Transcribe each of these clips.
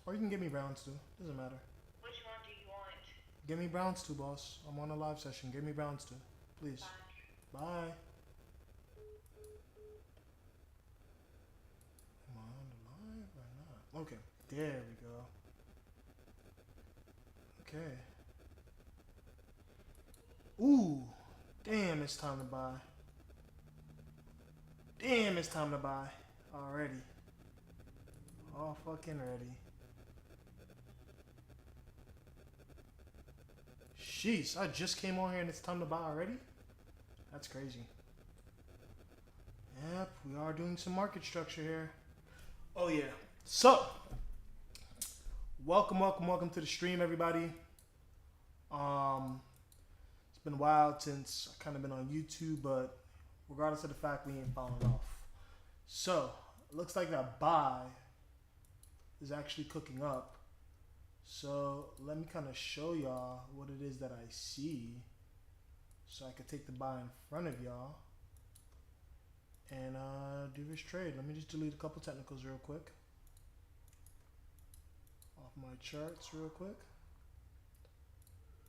Or you can give me Browns too. Doesn't matter. Which one do you want? Give me Browns too, boss. I'm on a live session. Give me Browns too. Please. Fine. Bye. Am I on the live or not? Okay. There we go. Okay. Ooh. Damn, it's time to buy. Damn, it's time to buy. Already. All fucking ready. Jeez, I just came on here and it's time to buy already? That's crazy. Yep, we are doing some market structure here. Oh yeah. So, welcome to the stream, everybody. It's been a while since I kind of been on YouTube, but regardless of the fact, we ain't falling off. So, it looks like that buy is actually cooking up. So let me kind of show y'all what it is that I see, so I could take the buy in front of y'all and do this trade. Let me just delete a couple technicals real quick off my charts real quick.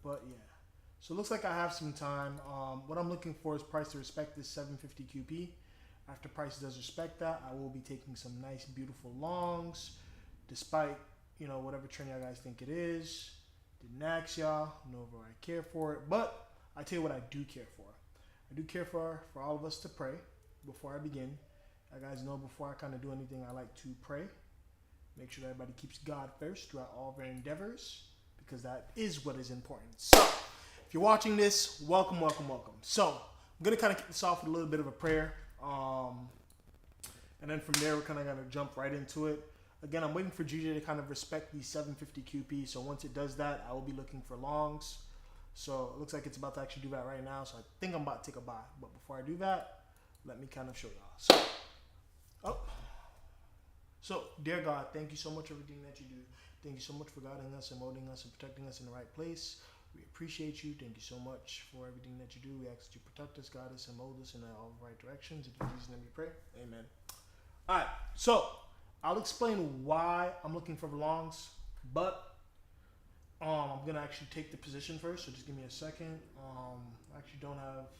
But yeah, so it looks like I have some time. What I'm looking for is price to respect this 750 QP. After price does respect that, I will be taking some nice beautiful longs, despite whatever trend y'all guys think it is. Didn't ask y'all, know if I care for it, but I tell you what I do care for. I do care for all of us to pray before I begin. You guys know before I kind of do anything, I like to pray. Make sure that everybody keeps God first throughout all their endeavors, because that is what is important. So, if you're watching this, welcome. So, I'm going to kind of kick this off with a little bit of a prayer. And then from there, we're kind of going to jump right into it. Again, I'm waiting for GJ to kind of respect the 750 QP. So once it does that, I will be looking for longs. So it looks like it's about to actually do that right now. So I think I'm about to take a buy. But before I do that, let me kind of show y'all. So, dear God, thank you so much for everything that you do. Thank you so much for guiding us and molding us and protecting us in the right place. We appreciate you. Thank you so much for everything that you do. We ask that you protect us, guide us, and mold us in all the right directions. In Jesus' name we pray. Amen. All right. So, I'll explain why I'm looking for longs, but I'm going to actually take the position first, so just give me a second. I actually don't have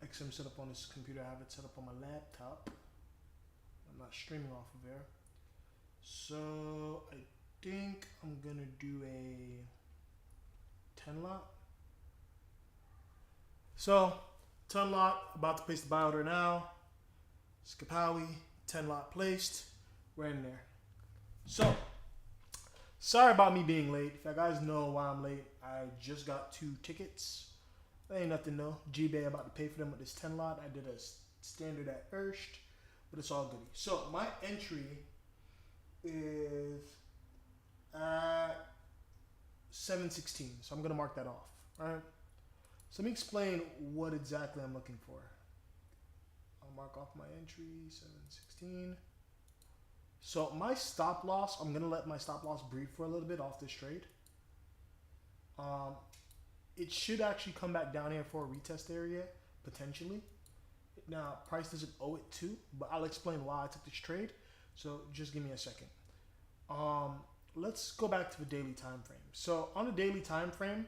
XM set up on this computer. I have it set up on my laptop. I'm not streaming off of there. So I think I'm going to do a 10 lot. So 10 lot, about to place the buy order now. Skapawi, 10 lot placed. We're in there. So, sorry about me being late. If you guys know why I'm late, I just got 2 tickets. That ain't nothing though. G-Bay about to pay for them with this 10 lot. I did a standard at first, but it's all goody. So, my entry is at 716. So, I'm going to mark that off. Alright? So, let me explain what exactly I'm looking for. I'll mark off my entry, 716. So my stop loss, I'm going to let my stop loss breathe for a little bit off this trade. It should actually come back down here for a retest area, potentially. Now, price doesn't owe it to, but I'll explain why I took this trade. So just give me a second. Let's go back to the daily time frame. So on the daily time frame,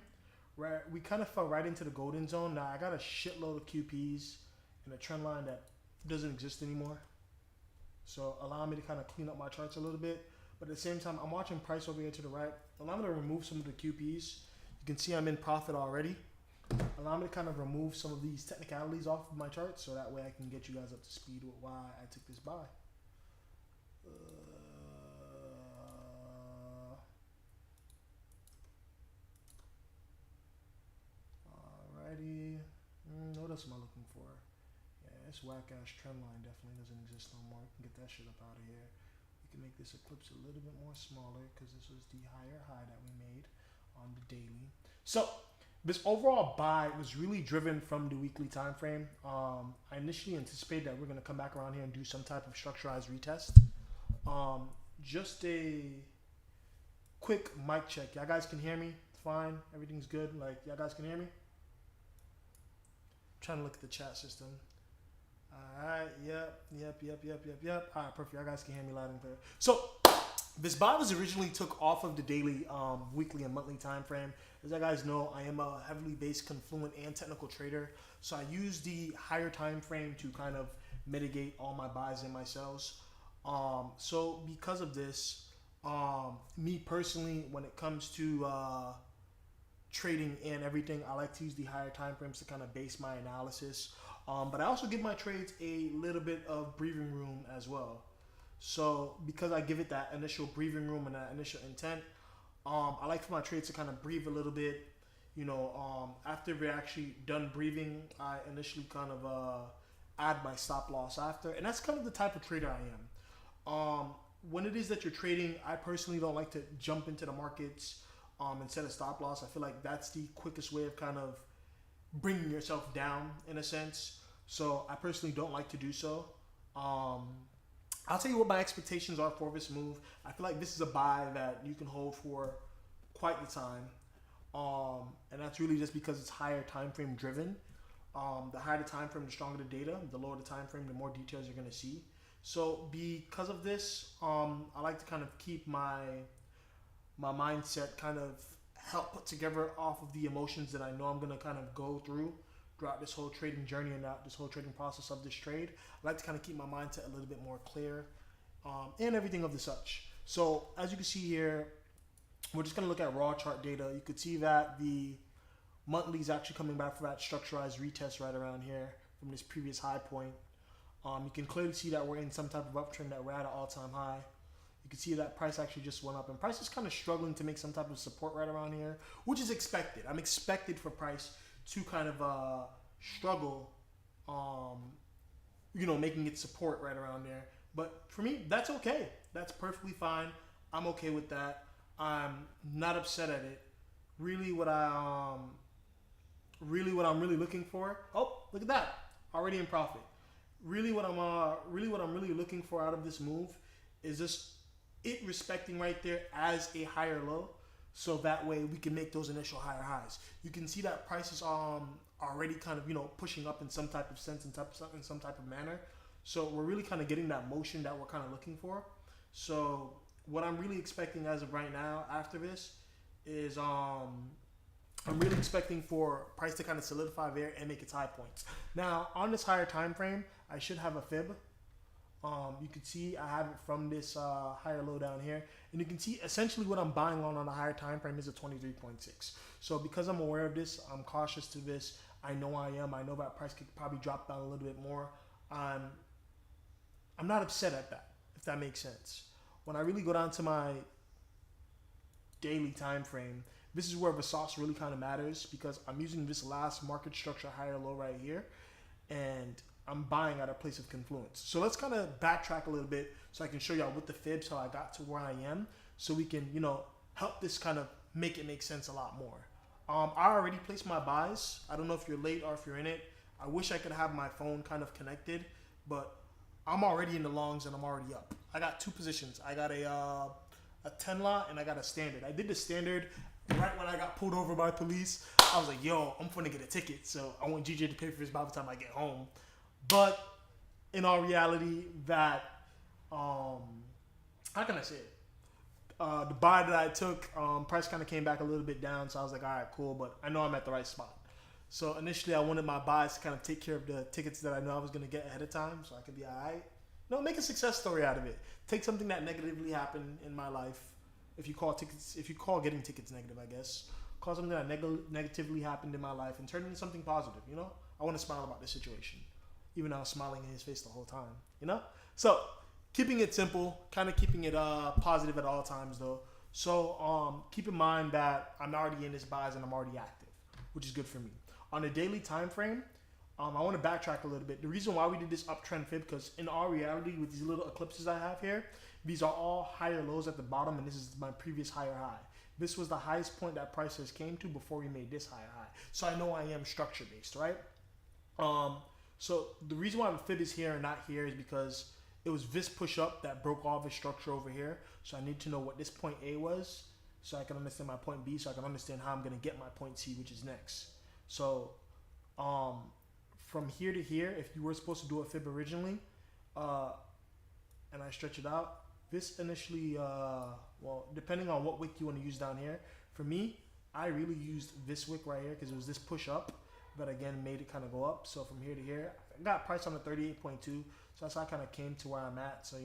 right, we kind of fell right into the golden zone. Now I got a shitload of QPs in a trend line that doesn't exist anymore. So allow me to kind of clean up my charts a little bit. But at the same time, I'm watching price over here to the right. Allow me to remove some of the QPs. You can see I'm in profit already. Allow me to kind of remove some of these technicalities off of my chart, so that way I can get you guys up to speed with why I took this buy. Alrighty. What else am I looking for? This whack ass trend line definitely doesn't exist no more. We can get that shit up out of here. We can make this eclipse a little bit more smaller, because this was the higher high that we made on the daily. So this overall buy was really driven from the weekly time frame. I initially anticipated that we're going to come back around here and do some type of structurized retest. Just a quick mic check. Y'all guys can hear me? Fine. Everything's good. Like, y'all guys can hear me? I'm trying to look at the chat system. Alright, yep. Alright, perfect. You guys can hear me loud and clear. So, This buy was originally took off of the daily, weekly, and monthly time frame. As you guys know, I am a heavily based Confluent and technical trader, so I use the higher time frame to kind of mitigate all my buys and my sells. So because of this, me personally, when it comes to trading and everything, I like to use the higher time frames to kind of base my analysis. But I also give my trades a little bit of breathing room as well. So because I give it that initial breathing room and that initial intent, I like for my trades to kind of breathe a little bit. After we're actually done breathing, I initially kind of add my stop loss after, and that's kind of the type of trader I am. When it is that you're trading, I personally don't like to jump into the markets instead of stop loss. I feel like that's the quickest way of kind of bringing yourself down in a sense. So I personally don't like to do so. I'll tell you what my expectations are for this move. I feel like this is a buy that you can hold for quite the time. And that's really just because it's higher time frame driven. The higher the time frame, the stronger the data. The lower the time frame, the more details you're going to see. So because of this, I like to kind of keep my mindset kind of help put together off of the emotions that I know I'm going to kind of go through throughout this whole trading journey and this whole trading process of this trade. I like to kind of keep my mindset a little bit more clear and everything of the such. So as you can see here, we're just going to look at raw chart data. You could see that the monthly is actually coming back for that structurized retest right around here from this previous high point. You can clearly see that we're in some type of uptrend, that we're at an all-time high. You can see that price actually just went up, and price is kind of struggling to make some type of support right around here, which is expected. I'm expected for price to kind of struggle, making its support right around there. But for me, that's okay. That's perfectly fine. I'm okay with that. I'm not upset at it. Really, what I'm really looking for. Oh, look at that! Already in profit. Really, what I'm really looking for out of this move is just it respecting right there as a higher low, so that way we can make those initial higher highs. You can see that price is already kind of pushing up in some type of sense, in some type of manner. So we're really kind of getting that motion that we're kind of looking for. So what I'm really expecting as of right now after this is I'm really expecting for price to kind of solidify there and make its high points. Now on this higher time frame, I should have a fib. You can see I have it from this higher low down here, and you can see essentially what I'm buying on a higher time frame is a 23.6. So because I'm aware of this, I'm cautious to this. I know that price could probably drop down a little bit more. I'm not upset at that, if that makes sense. When I really go down to my daily time frame, this is where the sauce really kind of matters, because I'm using this last market structure higher low right here, and I'm buying at a place of confluence. So let's kind of backtrack a little bit so I can show y'all with the fibs how I got to where I am, so we can help this kind of make it make sense a lot more. I already placed my buys. I don't know if you're late or if you're in it. I wish I could have my phone kind of connected, but I'm already in the longs and I'm already up. I got two positions. I got a 10 lot and I got a standard. I did the standard right when I got pulled over by police. I was like, yo, I'm finna get a ticket, so I want GJ to pay for this by the time I get home. But in all reality, that how can I say it? The buy that I took, price kind of came back a little bit down, so I was like, all right, cool, but I know I'm at the right spot. So initially, I wanted my buys to kind of take care of the tickets that I know I was going to get ahead of time, so I could be all right. Make a success story out of it. Take something that negatively happened in my life. If you call getting tickets negative, I guess. Call something that negatively happened in my life and turn it into something positive. I want to smile about this situation, even though I was smiling in his face the whole time. So keeping it simple, kind of keeping it positive at all times though. So keep in mind that I'm already in this buys and I'm already active, which is good for me. On a daily time frame, I want to backtrack a little bit. The reason why we did this uptrend fib, because in all reality, with these little eclipses I have here, these are all higher lows at the bottom, and this is my previous higher high. This was the highest point that price has came to before we made this higher high. So I know I am structure based, right? So the reason why the fib is here and not here is because it was this push up that broke all this structure over here. So I need to know what this point A was, so I can understand my point B, so I can understand how I'm going to get my point C, which is next. So from here to here, if you were supposed to do a fib originally, and I stretch it out, this initially, well, depending on what wick you want to use down here. For me, I really used this wick right here because it was this push up, but again made it kind of go up. So from here to here, I got price on the 38.2. So that's how I kind of came to where I'm at. So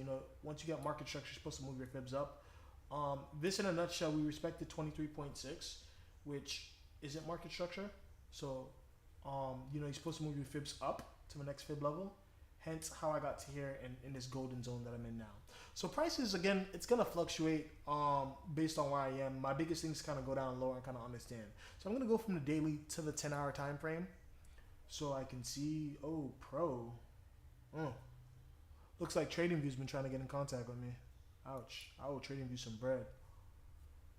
once you get market structure, you're supposed to move your fibs up. This in a nutshell, we respected 23.6, which isn't market structure. So you're supposed to move your fibs up to the next fib level. Hence how I got to here in this golden zone that I'm in now. So prices, again, it's going to fluctuate based on where I am. My biggest thing is kind of go down lower and kind of understand. So I'm going to go from the daily to the 10-hour time frame. So I can see, oh, pro. Looks like TradingView's been trying to get in contact with me. Ouch. I owe TradingView some bread.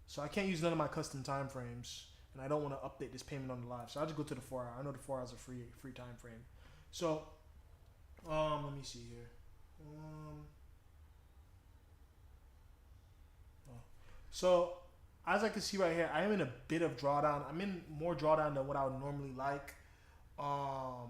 So I can't use none of my custom time frames. And I don't want to update this payment on the live. So I'll just go to the 4 hour. I know the 4 hours is a free time frame. So let me see here. So as I can see right here, I am in a bit of drawdown. I'm in more drawdown than what I would normally like. I'm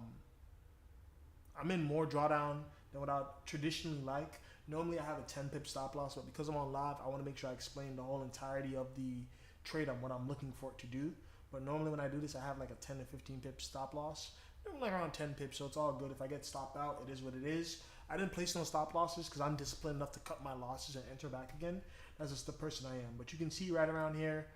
in more drawdown than what I would traditionally like. Normally I have a 10 pip stop loss, but because I'm on live, I want to make sure I explain the whole entirety of the trade on what I'm looking for it to do. But normally when I do this, I have like a 10 to 15 pip stop loss. I'm like around 10 pips, so it's all good. If I get stopped out, it is what it is. I didn't place no stop losses because I'm disciplined enough to cut my losses and enter back again. That's just the person I am. But you can see right around here,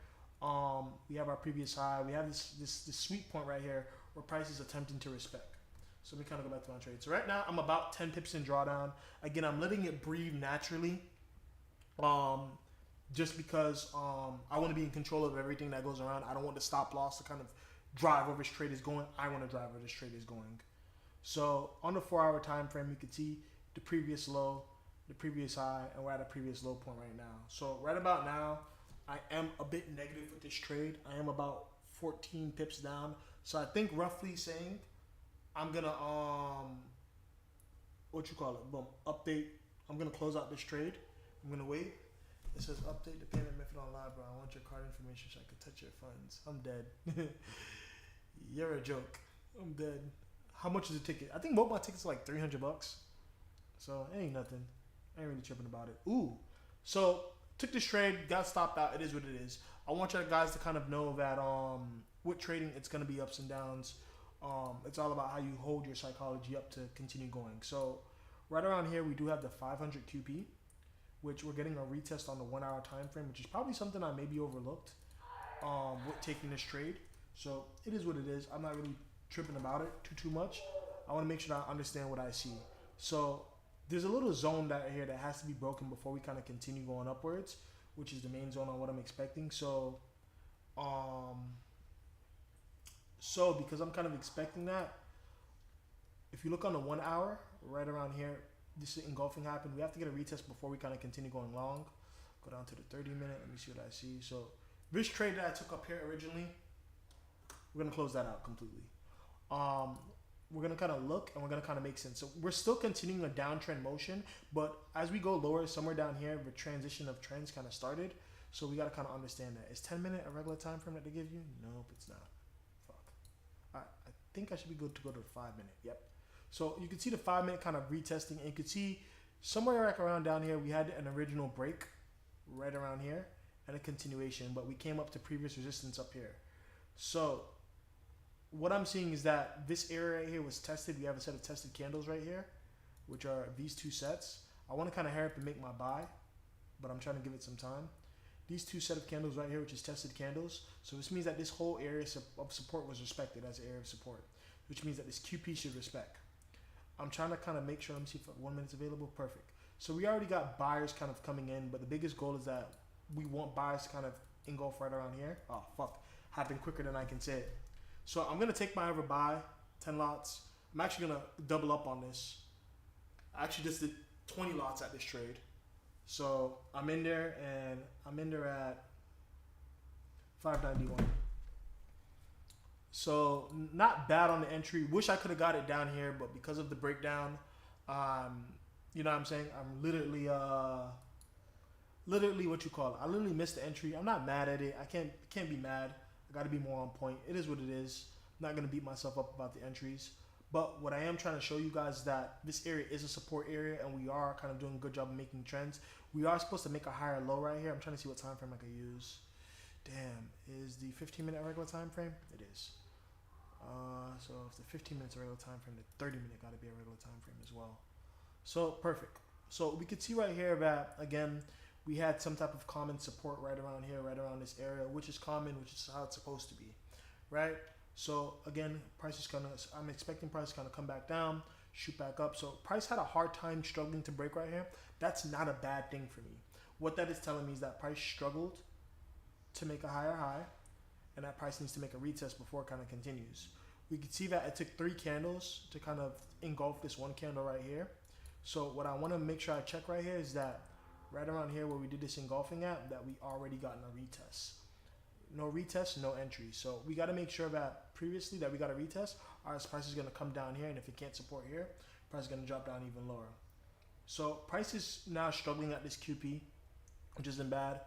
we have our previous high. We have this sweet point right here where price is attempting to respect. So let me kind of go back to my trade. So right now I'm about 10 pips in drawdown. Again, I'm letting it breathe naturally. Just because I want to be in control of everything that goes around. I don't want the stop loss to kind of drive where this trade is going. I want to drive where this trade is going. So on the 4 hour time frame, you can see the previous low, the previous high, and we're at a previous low point right now. So right about now, I am a bit negative with this trade. I am about 14 pips down. So I think roughly saying I'm gonna boom, update. I'm gonna close out this trade. I'm gonna wait. It says update the payment method on live, bro. I want your card information so I can touch your funds. I'm dead. You're a joke. I'm dead. How much is the ticket? I think both my tickets are like $300. So it ain't nothing. I ain't really tripping about it. Ooh. So took this trade, got stopped out. It is what it is. I want you guys to kind of know that with trading, it's gonna be ups and downs. It's all about how you hold your psychology up to continue going. So right around here, we do have the 500 QP, which we're getting a retest on the 1 hour time frame, which is probably something I maybe overlooked with taking this trade. So it is what it is. I'm not really tripping about it too much. I want to make sure that I understand what I see. So there's a little zone here that has to be broken before we kind of continue going upwards, which is the main zone on what I'm expecting. So because I'm kind of expecting that, if you look on the 1 hour, right around here, this engulfing happened. We have to get a retest before we kind of continue going long. Go down to the 30 minute. Let me see what I see. So this trade that I took up here originally, we're going to close that out completely. We're going to kind of look and we're going to kind of make sense. So we're still continuing a downtrend motion, but as we go lower, somewhere down here, the transition of trends kind of started. So we got to kind of understand that. Is 10 minute a regular time frame that they give you? Nope, it's not. Fuck. All right, I think I should be good to go to the 5 minute. Yep. So you can see the 5 minute kind of retesting, and you can see somewhere like around down here, we had an original break right around here and a continuation, but we came up to previous resistance up here. So what I'm seeing is that this area right here was tested. We have a set of tested candles right here, which are these two sets. I want to kind of hurry up and make my buy, but I'm trying to give it some time. These two set of candles right here, which is tested candles. So this means that this whole area of support was respected as an area of support, which means that this QP should respect. I'm trying to kind of make sure. Let me see if 1 minute's available. Perfect. So we already got buyers kind of coming in, but the biggest goal is that we want buyers to kind of engulf right around here. Oh, fuck. Happened quicker than I can say it. So I'm going to take my ever buy, 10 lots. I'm actually going to double up on this. I actually just did 20 lots at this trade. So I'm in there, and I'm in there at 591. So not bad on the entry. Wish I could have got it down here, but because of the breakdown, you know what I'm saying? I'm literally what you call it. I literally missed the entry. I'm not mad at it. I can't be mad. I got to be more on point. It is what it is. I'm not going to beat myself up about the entries. But what I am trying to show you guys is that this area is a support area, and we are kind of doing a good job of making trends. We are supposed to make a higher low right here. I'm trying to see what time frame I could use. Damn, is the 15-minute regular time frame? It is. So if the 15 minutes a regular time frame, the 30-minute got to be a regular time frame as well. So perfect. So we could see right here that again we had some type of common support right around here, right around this area, which is common, which is how it's supposed to be, right? So again, price is gonna. I'm expecting price to kind of come back down, shoot back up. So price had a hard time struggling to break right here. That's not a bad thing for me. What that is telling me is that price struggled to make a higher high, and that price needs to make a retest before it kind of continues. We can see that it took 3 candles to kind of engulf this one candle right here. So what I want to make sure I check right here is that right around here where we did this engulfing at, that we already gotten a retest. No retest, no entry. So we got to make sure that previously that we got a retest, our price is going to come down here, and if it can't support here, price is going to drop down even lower. So price is now struggling at this QP, which isn't bad.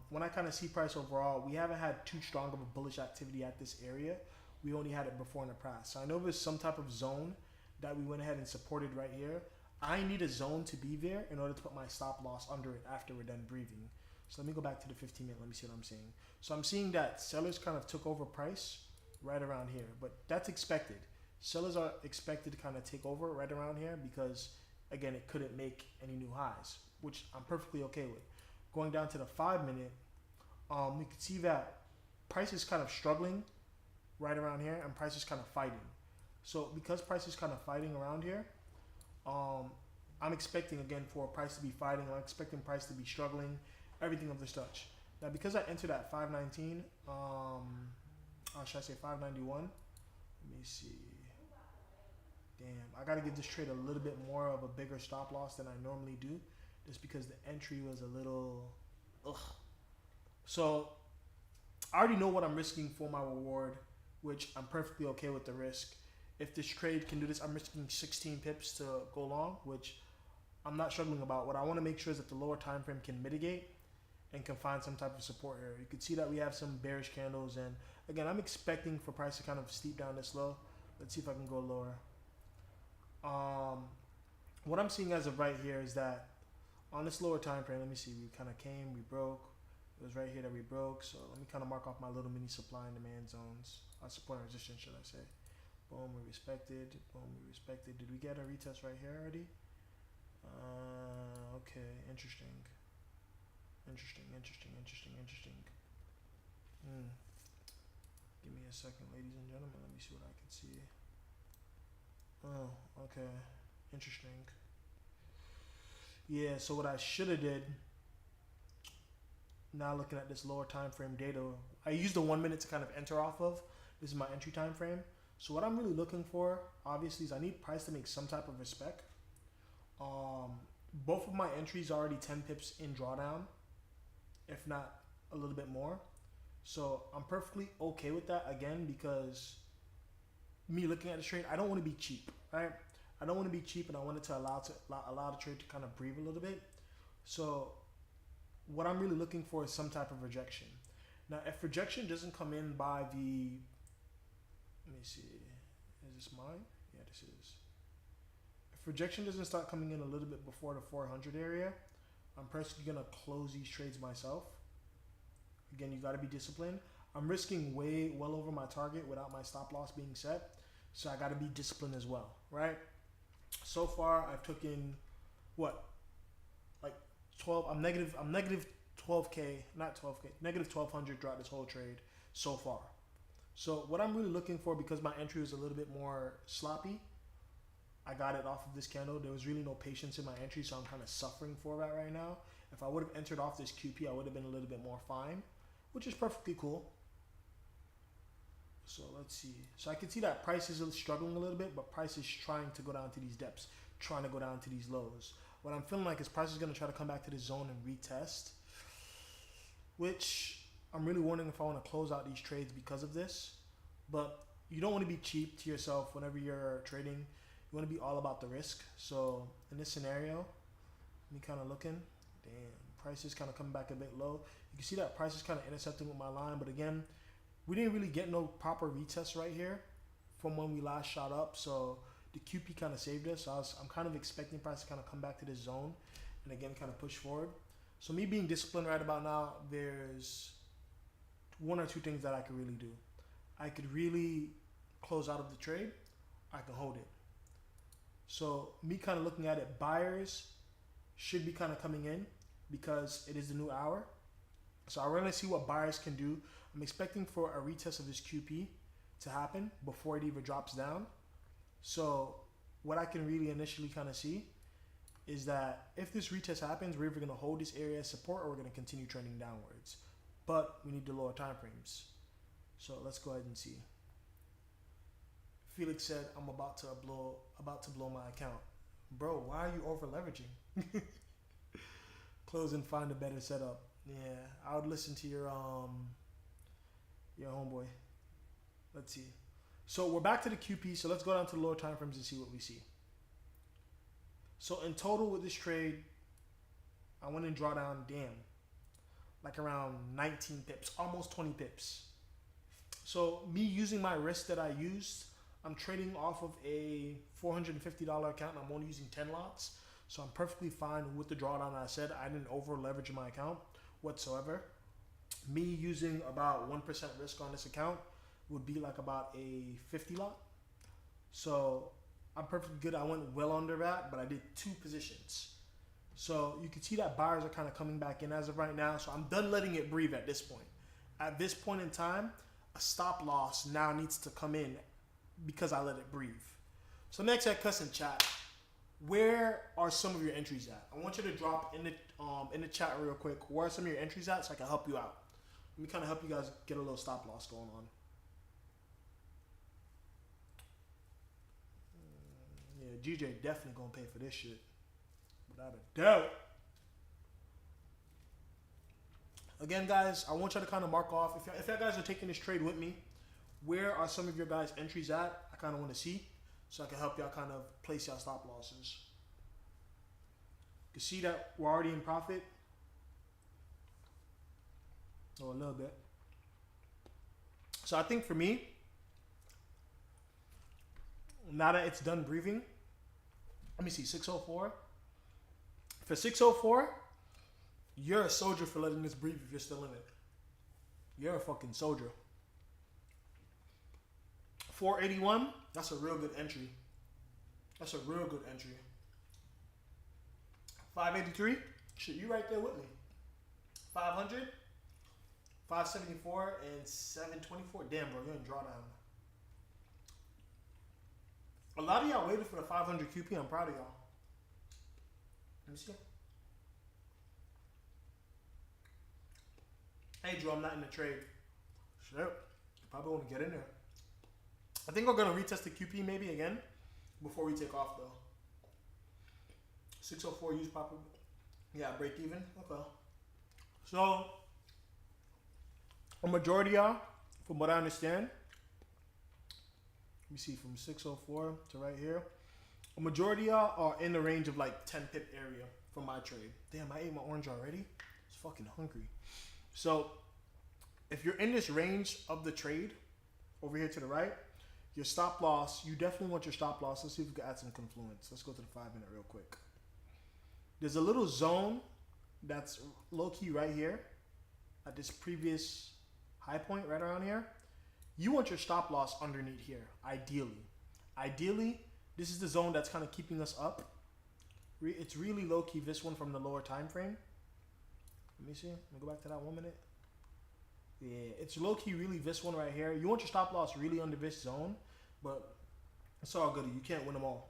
When I kind of see price overall, we haven't had too strong of a bullish activity at this area. We only had it before in the past. So I know there's some type of zone that we went ahead and supported right here. I need a zone to be there in order to put my stop loss under it after we're done breathing. So let me go back to the 15-minute. Let me see what I'm seeing. So I'm seeing that sellers kind of took over price right around here, but that's expected. Sellers are expected to kind of take over right around here because, again, it couldn't make any new highs, which I'm perfectly okay with. Going down to the 5-minute, we can see that price is kind of struggling right around here, and price is kind of fighting. So because price is kind of fighting around here, I'm expecting again for price to be fighting. I'm expecting price to be struggling, everything of this such. Now because I entered at 519, should I say 591? Let me see. Damn, I gotta give this trade a little bit more of a bigger stop loss than I normally do, just because the entry was a little, So I already know what I'm risking for my reward, which I'm perfectly okay with the risk. If this trade can do this, I'm risking 16 pips to go long, which I'm not struggling about. What I want to make sure is that the lower time frame can mitigate and can find some type of support area. You can see that we have some bearish candles, and again, I'm expecting for price to kind of steep down this low. Let's see if I can go lower. What I'm seeing as of right here is that on this lower time frame, let me see, we kind of came, we broke. It was right here that we broke, so let me kind of mark off my little mini supply and demand zones. Support and resistance, should I say. Boom, we respected. Boom, we respected. Did we get a retest right here already? Okay, interesting. Interesting. Give me a second, ladies and gentlemen. Let me see what I can see. Oh, okay. Interesting. Yeah, so what I should have did, now looking at this lower time frame data, I used the 1 minute to kind of enter off of. This is my entry time frame. So what I'm really looking for, obviously, is I need price to make some type of respect. Both of my entries are already 10 pips in drawdown, if not a little bit more. So I'm perfectly okay with that, again, because me looking at the trade, I don't want to be cheap, right? I don't want to be cheap, and I wanted to allow the trade to kind of breathe a little bit. So what I'm really looking for is some type of rejection. Now, if rejection doesn't come in by the, let me see, is this mine? Yeah, this is. If rejection doesn't start coming in a little bit before the 400 area, I'm personally going to close these trades myself. Again, you got to be disciplined. I'm risking well over my target without my stop loss being set. So I got to be disciplined as well, right? So far, I've taken, what? Like 12, I'm negative 12K, not 12K, negative 1,200 throughout this whole trade so far. So what I'm really looking for, because my entry was a little bit more sloppy, I got it off of this candle. There was really no patience in my entry, so I'm kind of suffering for that right now. If I would have entered off this QP, I would have been a little bit more fine, which is perfectly cool. So let's see. So I can see that price is struggling a little bit, but price is trying to go down to these depths, trying to go down to these lows. What I'm feeling like is price is going to try to come back to this zone and retest, which I'm really wondering if I want to close out these trades because of this. But you don't want to be cheap to yourself whenever you're trading. You want to be all about the risk. So in this scenario, me kind of looking, damn, price is kind of coming back a bit low. You can see that price is kind of intercepting with my line, but again, we didn't really get no proper retest right here from when we last shot up. So the QP kind of saved us. So I'm kind of expecting price to kind of come back to this zone and again kind of push forward. So me being disciplined right about now, there's one or two things that I could really do. I could really close out of the trade. I can hold it. So me kind of looking at it, buyers should be kind of coming in because it is the new hour. So I want to see what buyers can do. I'm expecting for a retest of this QP to happen before it even drops down. So what I can really initially kind of see is that if this retest happens, we're either going to hold this area as support or we're going to continue trending downwards. But we need the lower time frames. So let's go ahead and see. Felix said, I'm about to blow my account. Bro, why are you over leveraging? Close and find a better setup. Yeah, I would listen to your homeboy. Let's see. So we're back to the QP. So let's go down to the lower time frames and see what we see. So in total with this trade, I went in drawdown, damn, like around 19 pips, almost 20 pips. So me using my risk that I used, I'm trading off of a $450 account and I'm only using 10 lots. So I'm perfectly fine with the drawdown. I said I didn't over leverage my account whatsoever. Me using about 1% risk on this account would be like about a 50 lot. So I'm perfectly good. I went well under that, but I did 2 positions. So you can see that buyers are kind of coming back in as of right now. So I'm done letting it breathe at this point. At this point in time, a stop loss now needs to come in because I let it breathe. So next at Cuss in chat, where are some of your entries at? I want you to drop in the chat real quick. Where are some of your entries at so I can help you out? Let me kind of help you guys get a little stop loss going on. Yeah, GJ definitely gonna pay for this shit, without a doubt. Again, guys, I want you to kind of mark off if you guys are taking this trade with me. Where are some of your guys' entries at? I kind of want to see, so I can help y'all kind of place y'all stop losses. You can see that we're already in profit. Oh, a little bit. So I think for me, now that it's done breathing, let me see, 604. For 604, you're a soldier for letting this breathe if you're still in it. You're a fucking soldier. 481, that's a real good entry. That's a real good entry. 583, shit, you right there with me. 500, 574, and 724. Damn, bro, you're in drawdown. A lot of y'all waited for the 500 QP. I'm proud of y'all. Let me see. Hey, Drew, I'm not in the trade. Shit, you probably want to get in there. I think we're going to retest the QP maybe again before we take off, though. 604 use proper. Yeah, break even. Okay. So, a majority of y'all, from what I understand, let me see, from 604 to right here, a majority of y'all are in the range of like 10 pip area from my trade. Damn, I ate my orange already. I was fucking hungry. So, if you're in this range of the trade, over here to the right, your stop loss, you definitely want your stop loss. Let's see if we can add some Confluence. Let's go to the 5-minute real quick. There's a little zone that's low-key right here at this previous high point right around here. You want your stop loss underneath here, ideally. Ideally, this is the zone that's kind of keeping us up. It's really low-key, this one from the lower time frame. Let me see. Let me go back to that 1 minute. Yeah, it's low-key really this one right here. You want your stop loss really under this zone, but it's all good. You can't win them all.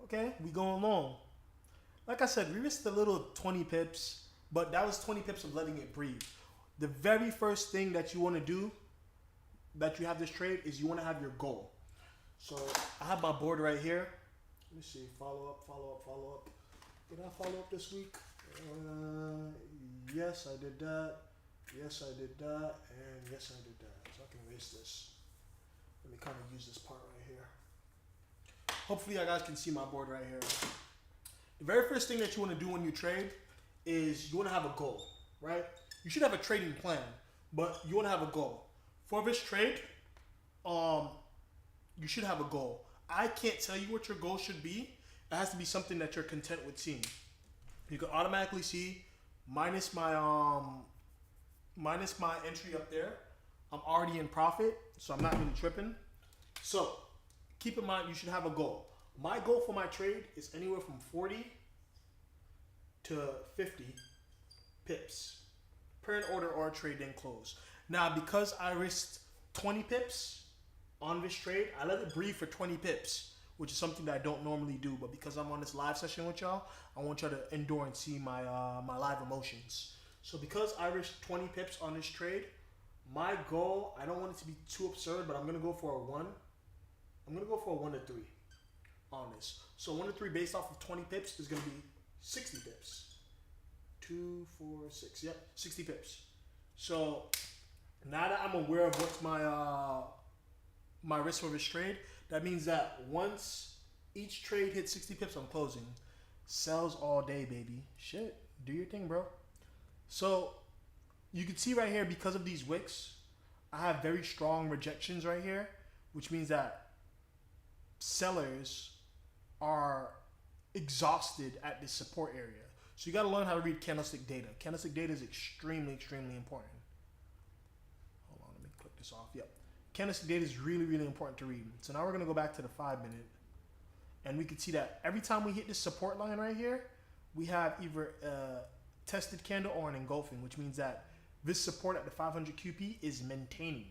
Okay, we going long. Like I said, we risked a little 20 pips, but that was 20 pips of letting it breathe. The very first thing that you want to do, that you have this trade, is you want to have your goal. So I have my board right here. Let me see, follow up, follow up, follow up. Did I follow up this week? Yes, I did that. Yes, I did that. And yes, I did that. So I can erase this. Let me kind of use this part right here. Hopefully you guys can see my board right here. The very first thing that you want to do when you trade is you want to have a goal, right? You should have a trading plan, but you want to have a goal. For this trade, you should have a goal. I can't tell you what your goal should be. It has to be something that you're content with seeing. You can automatically see minus my entry up there. I'm already in profit, so I'm not really tripping. So keep in mind you should have a goal. My goal for my trade is anywhere from 40 to 50 pips per an order or a trade then close. Now, because I risked 20 pips on this trade, I let it breathe for 20 pips, which is something that I don't normally do. But because I'm on this live session with y'all, I want y'all to endure and see my my live emotions. So because I risked 20 pips on this trade, my goal, I don't want it to be too absurd, but I'm gonna go for a 1. I'm gonna go for a 1 to 3 on this. So 1 to 3 based off of 20 pips is gonna be 60 pips. 2, 4, 6. Yep, 60 pips. So now that I'm aware of what's my risk for this trade, that means that once each trade hits 60 pips, I'm closing. Sells all day, baby. Shit, do your thing, bro. So you can see right here, because of these wicks, I have very strong rejections right here, which means that sellers are exhausted at this support area. So you got to learn how to read candlestick data. Candlestick data is extremely, extremely important. Hold on, let me click this off. Yep. Candlestick data is really, really important to read. So now we're going to go back to the 5-minute. And we can see that every time we hit this support line right here, we have either a tested candle or an engulfing, which means that this support at the 500 QP is maintaining,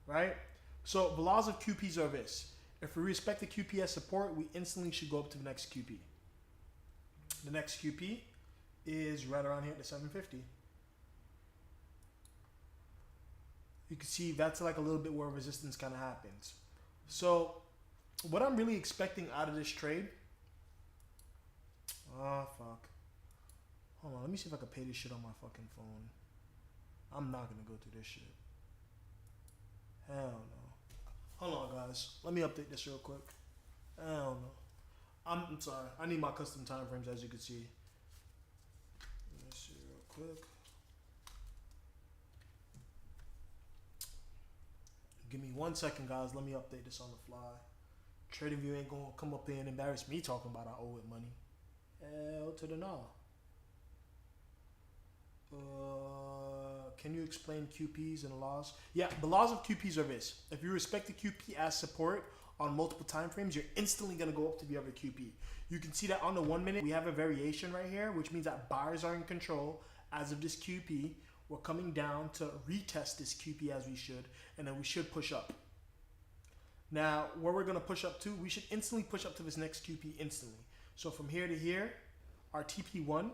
right? So the laws of QPs are this. If we respect the QP as support, we instantly should go up to the next QP. The next QP is right around here at the 750. You can see that's like a little bit where resistance kind of happens. So what I'm really expecting out of this trade, oh fuck, hold on, let me see if I can pay this shit on my fucking phone. I'm not gonna go through this shit. Hell no. Hold on, guys, let me update this real quick. Hell no. I'm sorry, I need my custom time frames, as you can see. Let me see real quick. Give me 1 second, guys. Let me update this on the fly. TradingView ain't gonna come up here and embarrass me talking about I owe it money. Hell to the no. Can you explain QPs and laws? Yeah, the laws of QPs are this. If you respect the QP as support on multiple time frames, you're instantly gonna go up to the other QP. You can see that on the 1 minute, we have a variation right here, which means that buyers are in control as of this QP. We're coming down to retest this QP as we should, and then we should push up. Now, where we're gonna push up to, we should instantly push up to this next QP instantly. So from here to here, our TP1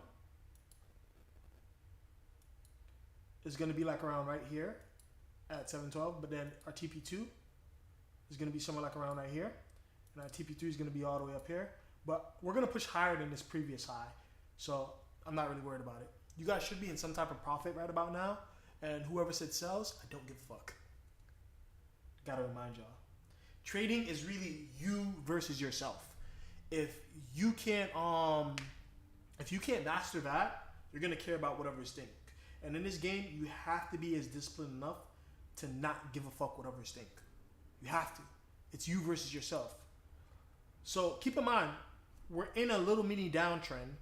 is gonna be like around right here at 712, but then our TP2 is gonna be somewhere like around right here, and our TP3 is gonna be all the way up here. But we're gonna push higher than this previous high, so I'm not really worried about it. You guys should be in some type of profit right about now, and whoever said sells, I don't give a fuck. Gotta remind y'all, trading is really you versus yourself. If you can't master that, you're gonna care about what others think. And in this game, you have to be as disciplined enough to not give a fuck what others think. You have to. It's you versus yourself. So keep in mind, we're in a little mini downtrend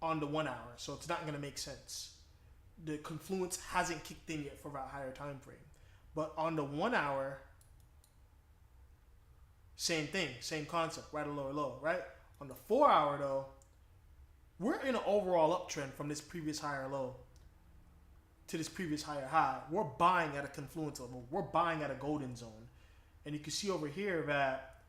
on the 1 hour, so it's not going to make sense. The Confluence hasn't kicked in yet for that higher time frame. But on the 1 hour, same thing, same concept, right, a lower low, right? On the 4 hour though, we're in an overall uptrend from this previous higher low to this previous higher high. We're buying at a Confluence level. We're buying at a golden zone. And you can see over here that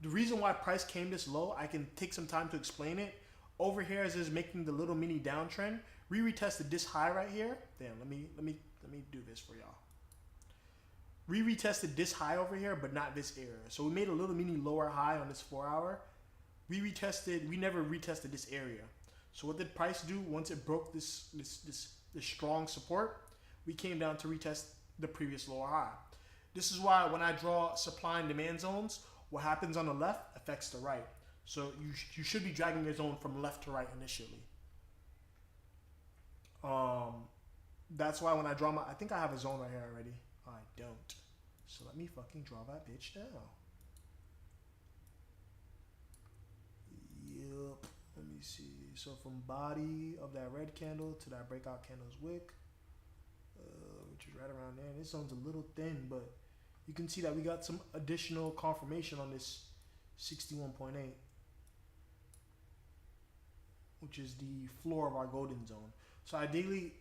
the reason why price came this low, I can take some time to explain it. Over here, as is making the little mini downtrend, we retested this high right here. Damn, let me do this for y'all. We retested this high over here, but not this area. So we made a little mini lower high on this 4 hour. We never retested this area. So what did price do once it broke this strong support? We came down to retest the previous lower high. This is why when I draw supply and demand zones, what happens on the left affects the right. So you should be dragging your zone from left to right initially. That's why when I draw I think I have a zone right here already. I don't. So let me fucking draw that bitch down. Yup. Let me see. So from body of that red candle to that breakout candle's wick, which is right around there. And this zone's a little thin, but you can see that we got some additional confirmation on this 61.8, which is the floor of our golden zone. So ideally,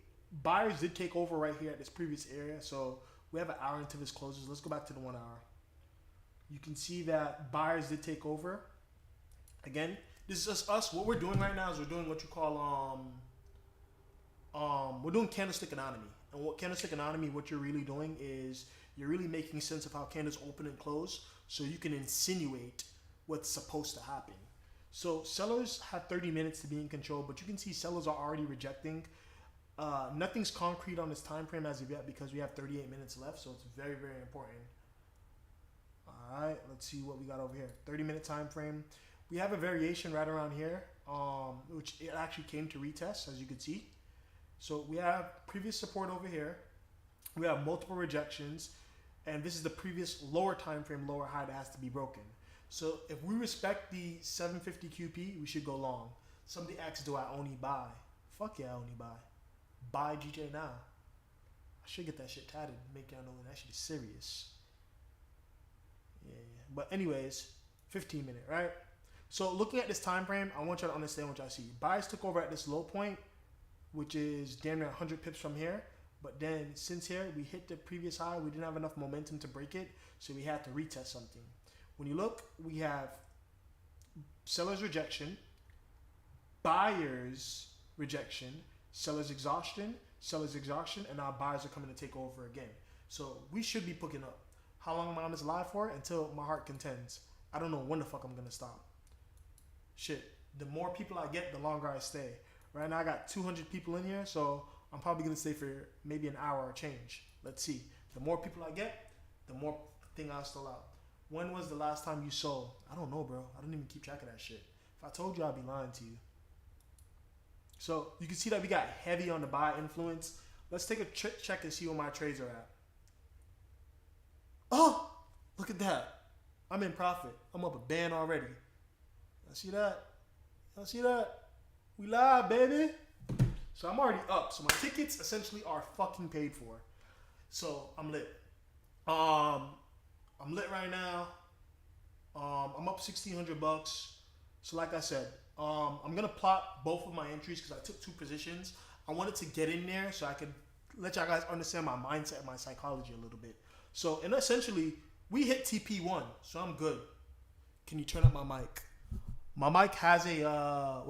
buyers did take over right here at this previous area. So we have an hour until this closes. Let's go back to the 1 hour. You can see that buyers did take over. Again, this is just us. What we're doing right now is we're doing what you call we're doing candlestick anatomy. And what candlestick anatomy, what you're really doing is you're really making sense of how candles open and close, so you can insinuate what's supposed to happen. So sellers have 30 minutes to be in control, but you can see sellers are already rejecting. Nothing's concrete on this time frame as of yet because we have 38 minutes left, so it's very, very important. All right, let's see what we got over here. 30-minute time frame. We have a variation right around here, which it actually came to retest, as you can see. So we have previous support over here. We have multiple rejections, and this is the previous lower time frame, lower high that has to be broken. So if we respect the 750 QP, we should go long. Somebody asks, do I only buy? Fuck yeah, I only buy. Buy GJ now. I should get that shit tatted, make y'all know that shit is serious. Yeah. But anyways, 15 minute, right? So looking at this time frame, I want y'all to understand what y'all see. Buyers took over at this low point, which is damn near 100 pips from here. But then since here, we hit the previous high. We didn't have enough momentum to break it, so we had to retest something. When you look, we have seller's rejection, buyer's rejection, seller's exhaustion, and now buyers are coming to take over again. So we should be picking up. How long am I on this live for? Until my heart contends. I don't know when the fuck I'm gonna stop. Shit, the more people I get, the longer I stay. Right now I got 200 people in here, so I'm probably gonna stay for maybe an hour or change. Let's see. The more people I get, the more thing I'll still out. When was the last time you sold? I don't know, bro. I don't even keep track of that shit. If I told you, I'd be lying to you. So you can see that we got heavy on the buy influence. Let's take a check and see where my trades are at. Oh, look at that. I'm in profit. I'm up a band already. I see that. I see that. We live, baby. So I'm already up. So my tickets essentially are fucking paid for. So I'm lit. I'm lit right now. I'm up $1,600. So like I said, I'm gonna plot both of my entries because I took 2 positions. I wanted to get in there so I could let y'all guys understand my mindset and my psychology a little bit. So, and essentially, we hit TP1, so I'm good. Can you turn up my mic? My mic has a a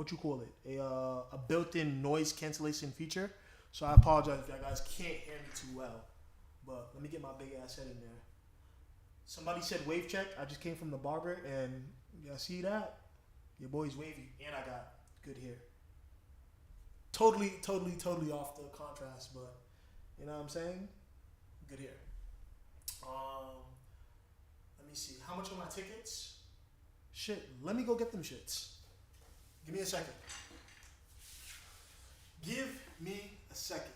built-in noise cancellation feature. So I apologize if y'all guys can't hear me too well. But let me get my big ass head in there. Somebody said wave check. I just came from the barber, and y'all see that? Your boy's wavy, and I got good hair. Totally off the contrast, but you know what I'm saying? Good hair. Let me see. How much are my tickets? Shit, let me go get them shits. Give me a second. Give me a second.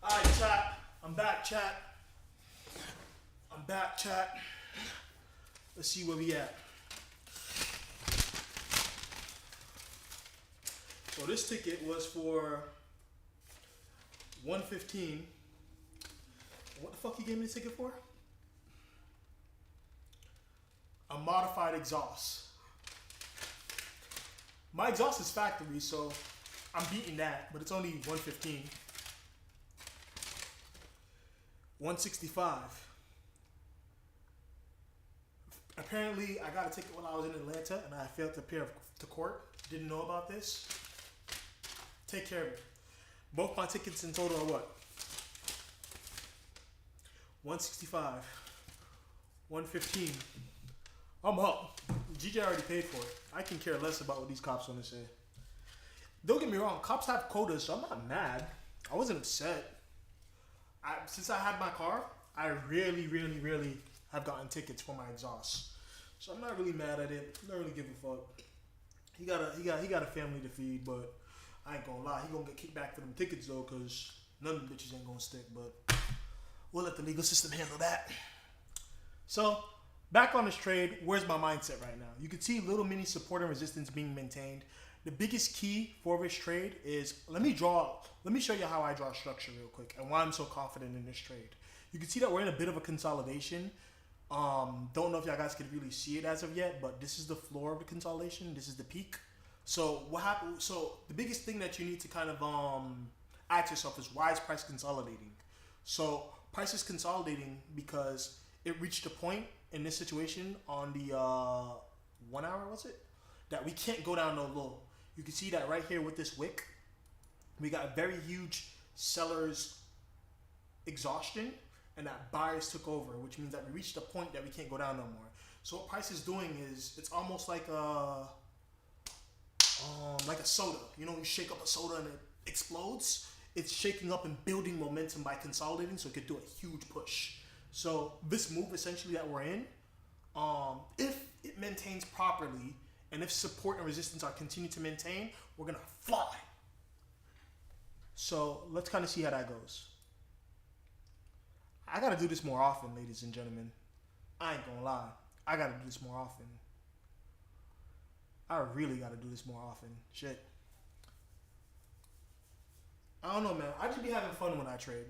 Alright, chat. I'm back, chat. Let's see where we at. So this ticket was for 115. What the fuck he gave me the ticket for? A modified exhaust. My exhaust is factory, so I'm beating that, but it's only 115. 165. Apparently, I got a ticket when I was in Atlanta, and I failed to appear to court. Didn't know about this. take care of it. Both my tickets in total are what? 165, 115. I'm up. GJ already paid for it. I can care less about what these cops want to say. Don't get me wrong, cops have quotas, so I'm not mad. I wasn't upset. Since I had my car, I really have gotten tickets for my exhaust. So I'm not really mad at it. I don't really give a fuck. He got a family to feed, but I ain't gonna lie, he gonna get kicked back for them tickets though, cause none of them bitches ain't gonna stick. But we'll let the legal system handle that. So back on this trade, where's my mindset right now? You can see little mini support and resistance being maintained. The biggest key for this trade is, let me show you how I draw structure real quick and why I'm so confident in this trade. You can see that we're in a bit of a consolidation. Don't know if y'all guys can really see it as of yet, but this is the floor of the consolidation. This is the peak. So what happened? So the biggest thing that you need to kind of ask yourself is, why is price consolidating? So price is consolidating because it reached a point in this situation on the 1 hour, was it? That we can't go down no low. You can see that right here with this wick. We got very huge sellers exhaustion, and that buyers took over, which means that we reached a point that we can't go down no more. So what price is doing is, it's almost like a soda. You know, you shake up a soda and it explodes. It's shaking up and building momentum by consolidating, so it could do a huge push. So this move essentially that we're in, if it maintains properly, and if support and resistance are continue to maintain, we're gonna fly. So let's kind of see how that goes. I gotta do this more often, ladies and gentlemen. I ain't gonna lie. I gotta do this more often. I really gotta do this more often. Shit. I don't know, man. I just be having fun when I trade.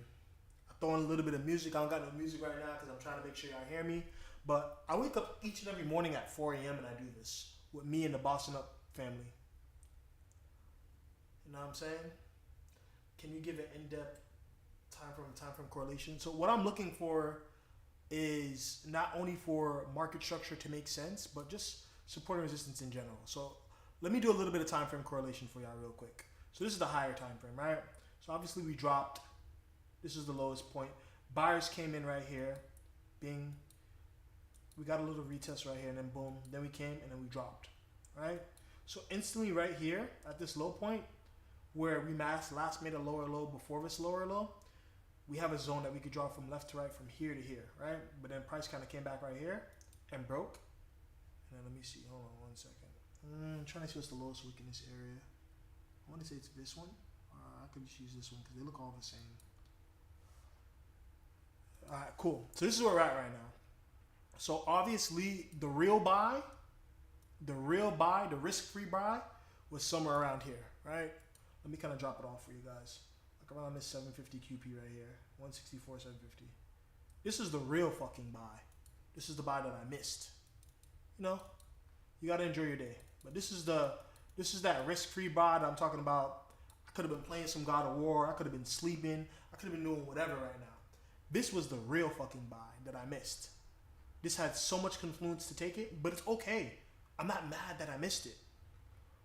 I throw in a little bit of music. I don't got no music right now because I'm trying to make sure y'all hear me. But I wake up each and every morning at 4 a.m. and I do this with me and the Boston Up family. You know what I'm saying? Can you give an in-depth time frame correlation? So what I'm looking for is not only for market structure to make sense, but just support and resistance in general. So let me do a little bit of time frame correlation for y'all real quick. So this is the higher time frame, right? So obviously we dropped. This is the lowest point. Buyers came in right here. Bing. We got a little retest right here, and then boom. Then we came and then we dropped, right? So instantly right here at this low point, where we last made a lower low before this lower low, we have a zone that we could draw from left to right, from here to here, right? But then price kind of came back right here and broke. And then let me see. Hold on 1 second. I'm trying to see what's the lowest wick in this area. I want to say it's this one. I could just use this one because they look all the same. All right, cool. So this is where we're at right now. So obviously the real buy, the risk-free buy was somewhere around here, right? Let me kind of drop it off for you guys. Like around this 750 QP right here, 164, 750. This is the real fucking buy. This is the buy that I missed. You know, you gotta enjoy your day. But this is that risk-free buy that I'm talking about. I could have been playing some God of War. I could have been sleeping. I could have been doing whatever right now. This was the real fucking buy that I missed. This had so much confluence to take it, but it's okay. I'm not mad that I missed it.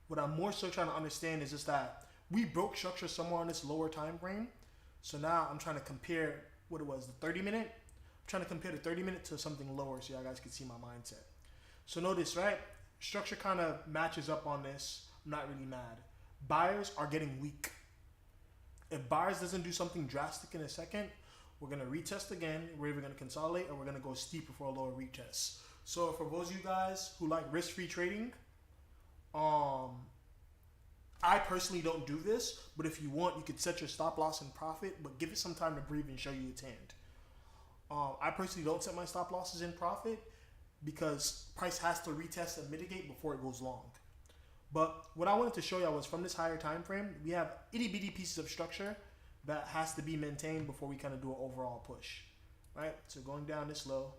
What I'm more so trying to understand is just that we broke structure somewhere on this lower time frame. So now I'm trying to compare what it was, the 30-minute. I'm trying to compare the 30-minute to something lower so y'all guys can see my mindset. So notice, right? Structure kind of matches up on this. I'm not really mad. Buyers are getting weak. If buyers doesn't do something drastic in a second, we're going to retest again. We're either going to consolidate or we're going to go steeper for a lower retest. So for those of you guys who like risk-free trading, I personally don't do this, but if you want, you could set your stop loss and profit, but give it some time to breathe and show you its hand. I personally don't set my stop losses in profit because price has to retest and mitigate before it goes long. But what I wanted to show y'all was from this higher time frame, we have itty bitty pieces of structure that has to be maintained before we kind of do an overall push, right? So going down this low,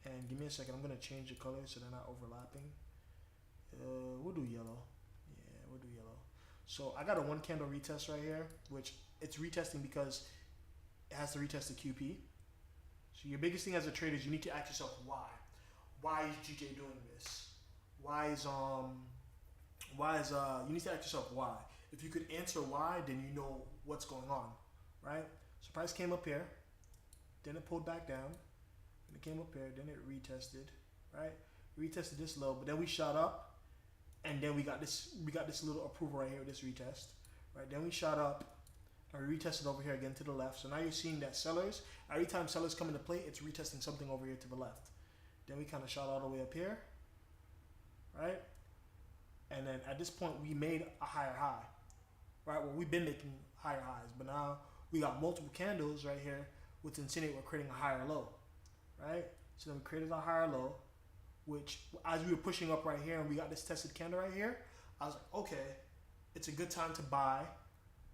and give me a second, I'm gonna change the color so they're not overlapping. We'll do yellow. Yeah, we'll do yellow. So I got a 1 candle retest right here, which it's retesting because it has to retest the QP. So your biggest thing as a trader is you need to ask yourself why. Why is GJ doing this? You need to ask yourself why. If you could answer why, then you know what's going on, right? So price came up here, then it pulled back down, and it came up here, then it retested, right? Retested this low, but then we shot up, and then we got this little approval right here with this retest, right? Then we shot up, and we retested over here again to the left. So now you're seeing that sellers, every time sellers come into play, it's retesting something over here to the left. Then we kind of shot all the way up here, right? And then at this point, we made a higher high, right? Well, we've been making higher highs, but now we got multiple candles right here, which insinuate we're creating a higher low, right? So then we created a higher low, which as we were pushing up right here and we got this tested candle right here, I was like, okay, it's a good time to buy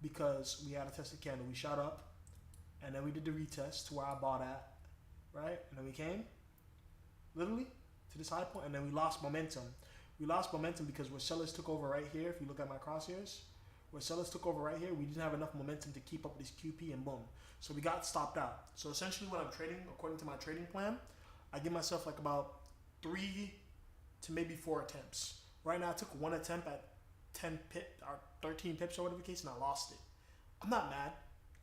because we had a tested candle. We shot up, and then we did the retest to where I bought at, right? And then we came, literally, to this high point, and then we lost momentum. We lost momentum because where sellers took over right here, if you look at my crosshairs, where sellers took over right here, we didn't have enough momentum to keep up this QP, and boom. So we got stopped out. So essentially when I'm trading, according to my trading plan, I give myself like about 3 to maybe 4 attempts. Right now I took 1 attempt at 10 pips or 13 pips or whatever the case, and I lost it. I'm not mad.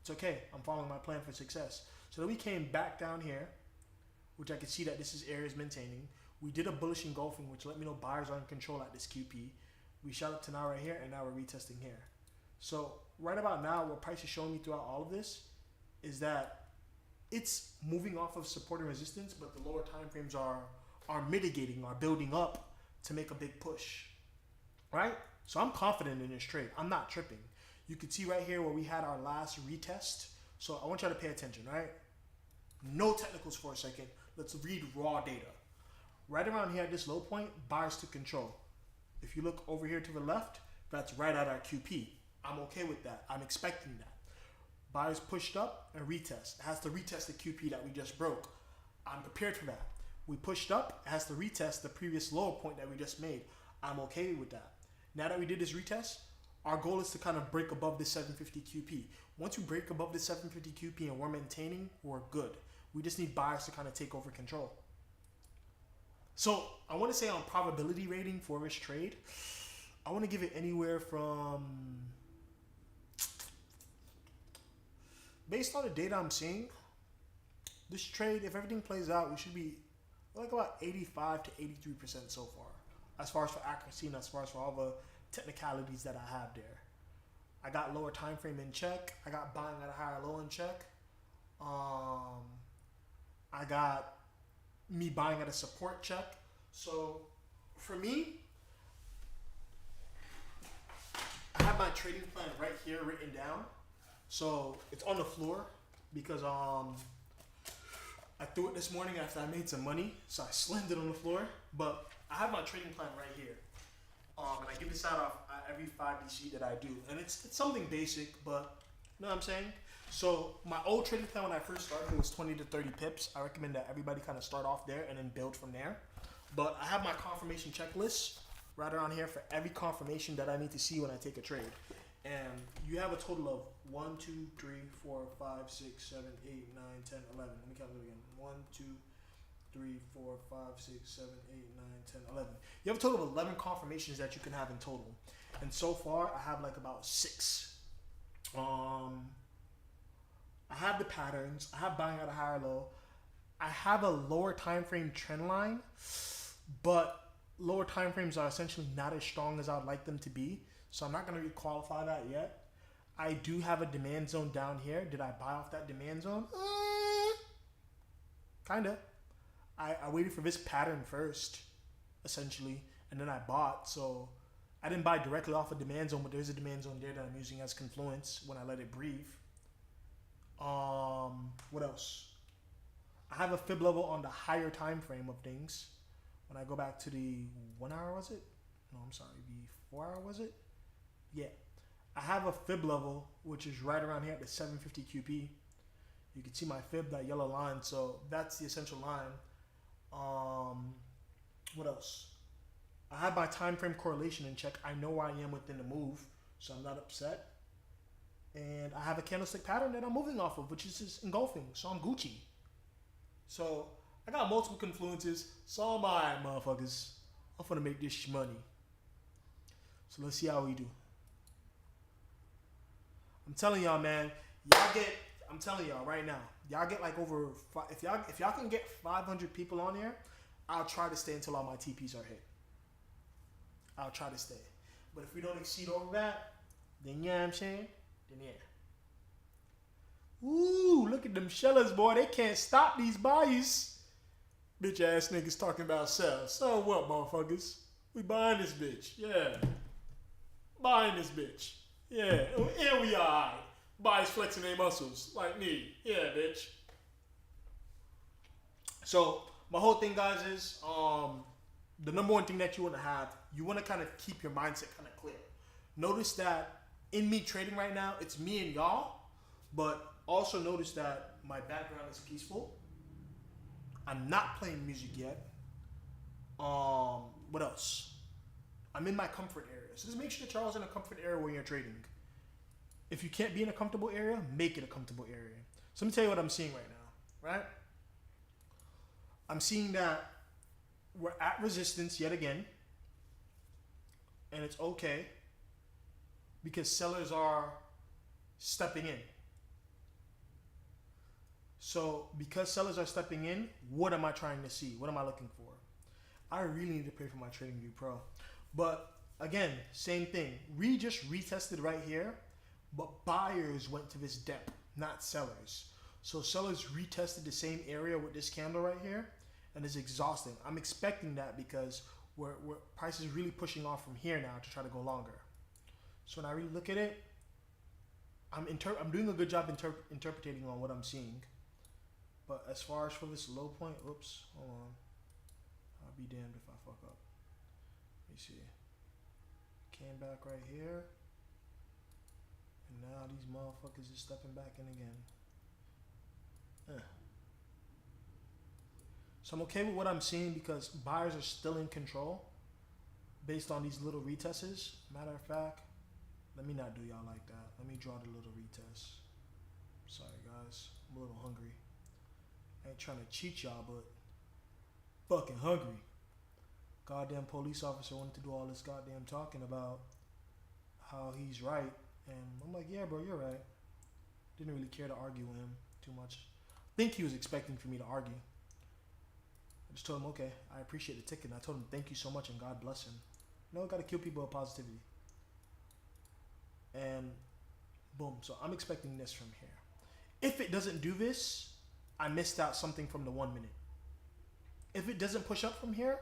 It's okay. I'm following my plan for success. So then we came back down here, which I can see that this is areas maintaining. We did a bullish engulfing, which let me know buyers are in control at this QP. We shot up to now right here, and now we're retesting here. So right about now, what price is showing me throughout all of this is that it's moving off of support and resistance, but the lower time frames are mitigating, are building up to make a big push, right? So I'm confident in this trade. I'm not tripping. You can see right here where we had our last retest. So I want you to pay attention, right? No technicals for a second. Let's read raw data. Right around here at this low point, buyers took control. If you look over here to the left, that's right at our QP. I'm okay with that. I'm expecting that. Buyers pushed up and retest. It has to retest the QP that we just broke. I'm prepared for that. We pushed up, it has to retest the previous lower point that we just made. I'm okay with that. Now that we did this retest, our goal is to kind of break above this 750 QP. Once we break above this 750 QP and we're maintaining, we're good. We just need buyers to kind of take over control. So I want to say on probability rating for this trade, I want to give it anywhere from, based on the data I'm seeing, this trade, if everything plays out, we should be like about 85 to 83% so far as for accuracy and as far as for all the technicalities that I have there. I got lower time frame in check. I got buying at a higher low in check. I got me buying at a support check. So for me, I have my trading plan right here written down. So it's on the floor because I threw it this morning after I made some money, so I slammed it on the floor. But I have my trading plan right here, and I give this out off every 5DC that I do, and it's something basic, but you know what I'm saying. So my old trading plan when I first started was 20 to 30 pips. I recommend that everybody kind of start off there and then build from there. But I have my confirmation checklist right around here for every confirmation that I need to see when I take a trade. And you have a total of 1, 2, 3, 4, 5, 6, 7, 8, 9, 10, 11. Let me count it again. 1, 2, 3, 4, 5, 6, 7, 8, 9, 10, 11. You have a total of 11 confirmations that you can have in total. And so far, I have like about 6. I have the patterns. I have buying at a higher low. I have a lower time frame trend line, but lower time frames are essentially not as strong as I would like them to be. So I'm not going to requalify that yet. I do have a demand zone down here. Did I buy off that demand zone? Kinda. I waited for this pattern first, essentially, and then I bought. So I didn't buy directly off a demand zone, but there's a demand zone there that I'm using as Confluence when I let it breathe. What else? I have a fib level on the higher time frame of things. When I go back to the 1 hour, was it? No, I'm sorry, the 4 hour, was it? Yeah. I have a fib level, which is right around here at the 750 QP. You can see my fib, that yellow line. So that's the essential line. What else? I have my time frame correlation in check. I know where I am within the move, so I'm not upset. And I have a candlestick pattern that I'm moving off of, which is just engulfing. So I'm Gucci. So I got multiple confluences. So am I, motherfuckers. I'm gonna make this money. So let's see how we do. I'm telling y'all, man. Y'all get. I'm telling y'all right now. Y'all get like over. If y'all can get 500 people on here, I'll try to stay until all my TPs are hit. I'll try to stay. But if we don't exceed over that, then yeah, I'm saying, then yeah. Ooh, look at them shellers, boy. They can't stop these buys. Bitch ass niggas talking about sell. So what, motherfuckers? We buying this bitch. Yeah. Buying this bitch. Yeah. And we alright. Buyers flexing their muscles. Like me. Yeah, bitch. So, my whole thing, guys, is the number one thing that you want to have, you want to kind of keep your mindset kind of clear. Notice that in me trading right now, it's me and y'all, but also notice that my background is peaceful. I'm not playing music yet. What else? I'm in my comfort area. So just make sure that y'all is in a comfort area when you're trading. If you can't be in a comfortable area, make it a comfortable area. So let me tell you what I'm seeing right now, right? I'm seeing that we're at resistance yet again, and it's okay because sellers are stepping in. So because sellers are stepping in, what am I trying to see? What am I looking for? I really need to pay for my TradingView Pro. But again, same thing. We just retested right here, but buyers went to this depth, not sellers. So sellers retested the same area with this candle right here, and it's exhausting. I'm expecting that because we're price is really pushing off from here now to try to go longer. So when I really look at it, I'm doing a good job interpreting on what I'm seeing. But as far as for this low point, oops, hold on. I'll be damned if I fuck up. Let me see. Came back right here. And now these motherfuckers is stepping back in again. So I'm okay with what I'm seeing because buyers are still in control based on these little retests. Matter of fact, let me not do y'all like that. Let me draw the little retest. Sorry guys, I'm a little hungry. I ain't trying to cheat y'all, but fucking hungry. Goddamn police officer wanted to do all this goddamn talking about how he's right. And I'm like, yeah, bro, you're right. Didn't really care to argue with him too much. I think he was expecting for me to argue. I just told him, okay, I appreciate the ticket. And I told him, thank you so much and God bless him. You know, got to kill people with positivity. And boom, so I'm expecting this from here. If it doesn't do this, I missed out something from the 1 minute. If it doesn't push up from here,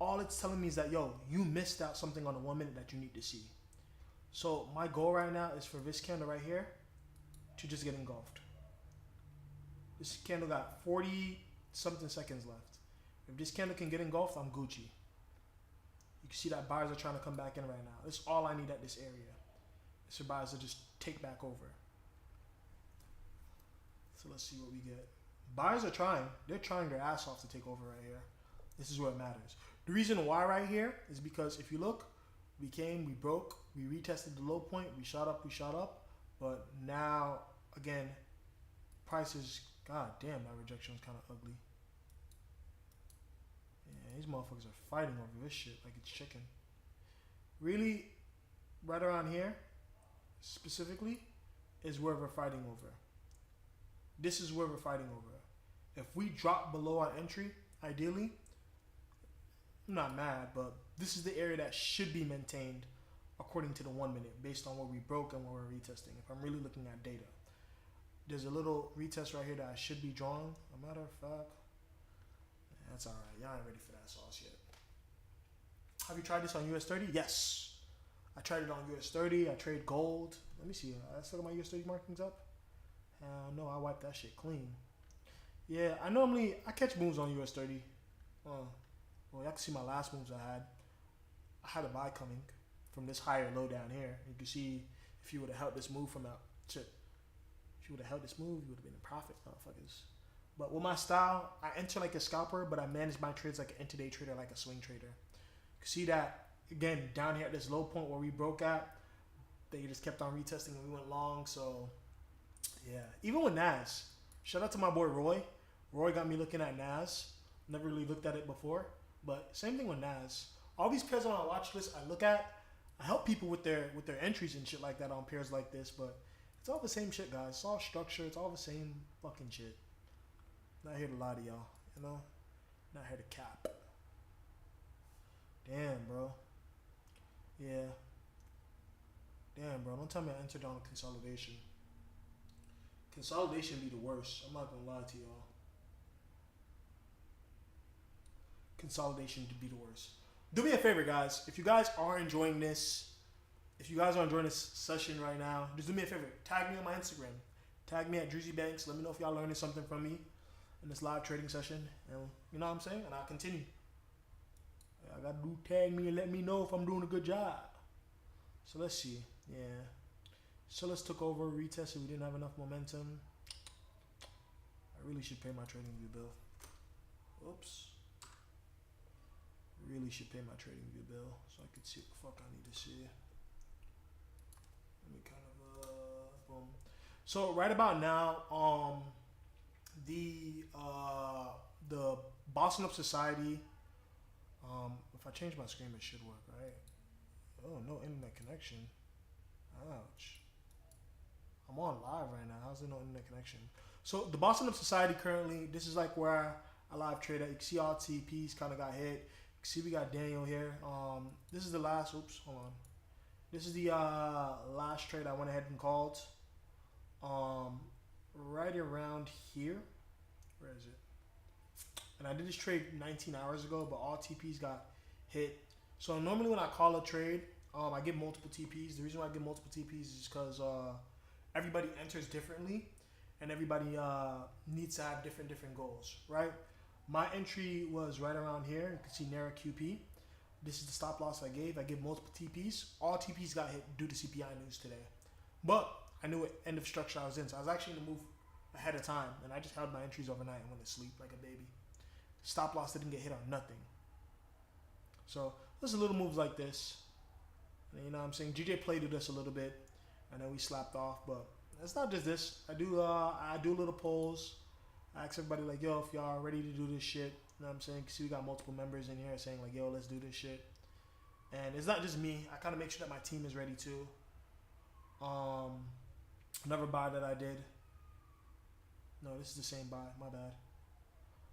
all it's telling me is that, yo, you missed out something on the 1 minute that you need to see. So my goal right now is for this candle right here to just get engulfed. This candle got 40 something seconds left. If this candle can get engulfed, I'm Gucci. You can see that buyers are trying to come back in right now. That's all I need at this area. It's for buyers to just take back over. So let's see what we get. Buyers are trying. They're trying their ass off to take over right here. This is where it matters. The reason why right here is because if you look, we came, we broke, we retested the low point, we shot up, but now, again, prices, god damn, that rejection is kind of ugly. Yeah, these motherfuckers are fighting over this shit like it's chicken. Really, right around here, specifically, is where we're fighting over. This is where we're fighting over. If we drop below our entry, ideally, I'm not mad, but this is the area that should be maintained according to the 1 minute based on where we broke and where we're retesting. If I'm really looking at data, there's a little retest right here that I should be drawing. A matter of fact, that's all right. Y'all ain't ready for that sauce yet. Have you tried this on US 30? Yes. I tried it on US 30. I trade gold. Let me see. I still got my US 30 markings up. Hell no, I wiped that shit clean. Yeah, I catch moves on US 30. Well, y'all can see my last moves I had. I had a buy coming from this higher low down here. You can see if you would have held this move from out. Shit. If you would have held this move, you would have been in profit, motherfuckers. But with my style, I enter like a scalper, but I manage my trades like an intraday trader, like a swing trader. You can see that, again, down here at this low point where we broke at, they just kept on retesting and we went long. So, yeah. Even with Nas, shout out to my boy Roy. Roy got me looking at Nas. Never really looked at it before. But same thing with Nas. All these pairs on my watch list I look at, I help people with their entries and shit like that on pairs like this, but it's all the same shit, guys. It's all structure. It's all the same fucking shit. Not here to lie to y'all, you know. Not here to cap. Damn, bro. Yeah. Damn, bro. Don't tell me I entered on a consolidation. Consolidation be the worst. I'm not gonna lie to y'all. Consolidation to be the worst. Do me a favor, guys. If you guys are enjoying this, session right now, just do me a favor. Tag me on my Instagram. Tag me at Drizzy Banks. Let me know if y'all learning something from me in this live trading session. And you know what I'm saying? And I'll continue. I gotta do tag me and let me know if I'm doing a good job. So let's see. Yeah. Sellers took over, retested. We didn't have enough momentum. I really should pay my trading view bill. Oops. Really should pay my trading view bill so I could see what the fuck I need to see. Let me kind of boom. So right about now, the Boston Up Society. If I change my screen, it should work, right? Oh, no internet connection. Ouch. I'm on live right now. How's there no internet connection? So the Boston Up Society currently, this is like where I live trade at. You can see all TPs kind of got hit. See, we got Daniel here. This is the last. Oops, hold on. This is the last trade I went ahead and called. Right around here. Where is it? And I did this trade 19 hours ago, but all TPs got hit. So normally when I call a trade, I get multiple TPs. The reason why I get multiple TPs is because everybody enters differently, and everybody needs to have different goals, right? My entry was right around here. You can see narrow QP. This is the stop loss I gave. I gave multiple TPs. All TPs got hit due to CPI news today. But I knew what end of structure I was in. So I was actually going to move ahead of time. And I just held my entries overnight and went to sleep like a baby. Stop loss didn't get hit on nothing. So there's a little moves like this. And you know what I'm saying? GJ played with us a little bit. And then we slapped off. But it's not just this. I do little polls. I ask everybody like, yo, if y'all are ready to do this shit, you know what I'm saying? See, we got multiple members in here saying like, yo, let's do this shit. And it's not just me. I kind of make sure that my team is ready too. Another buy that I did. No, this is the same buy. My bad.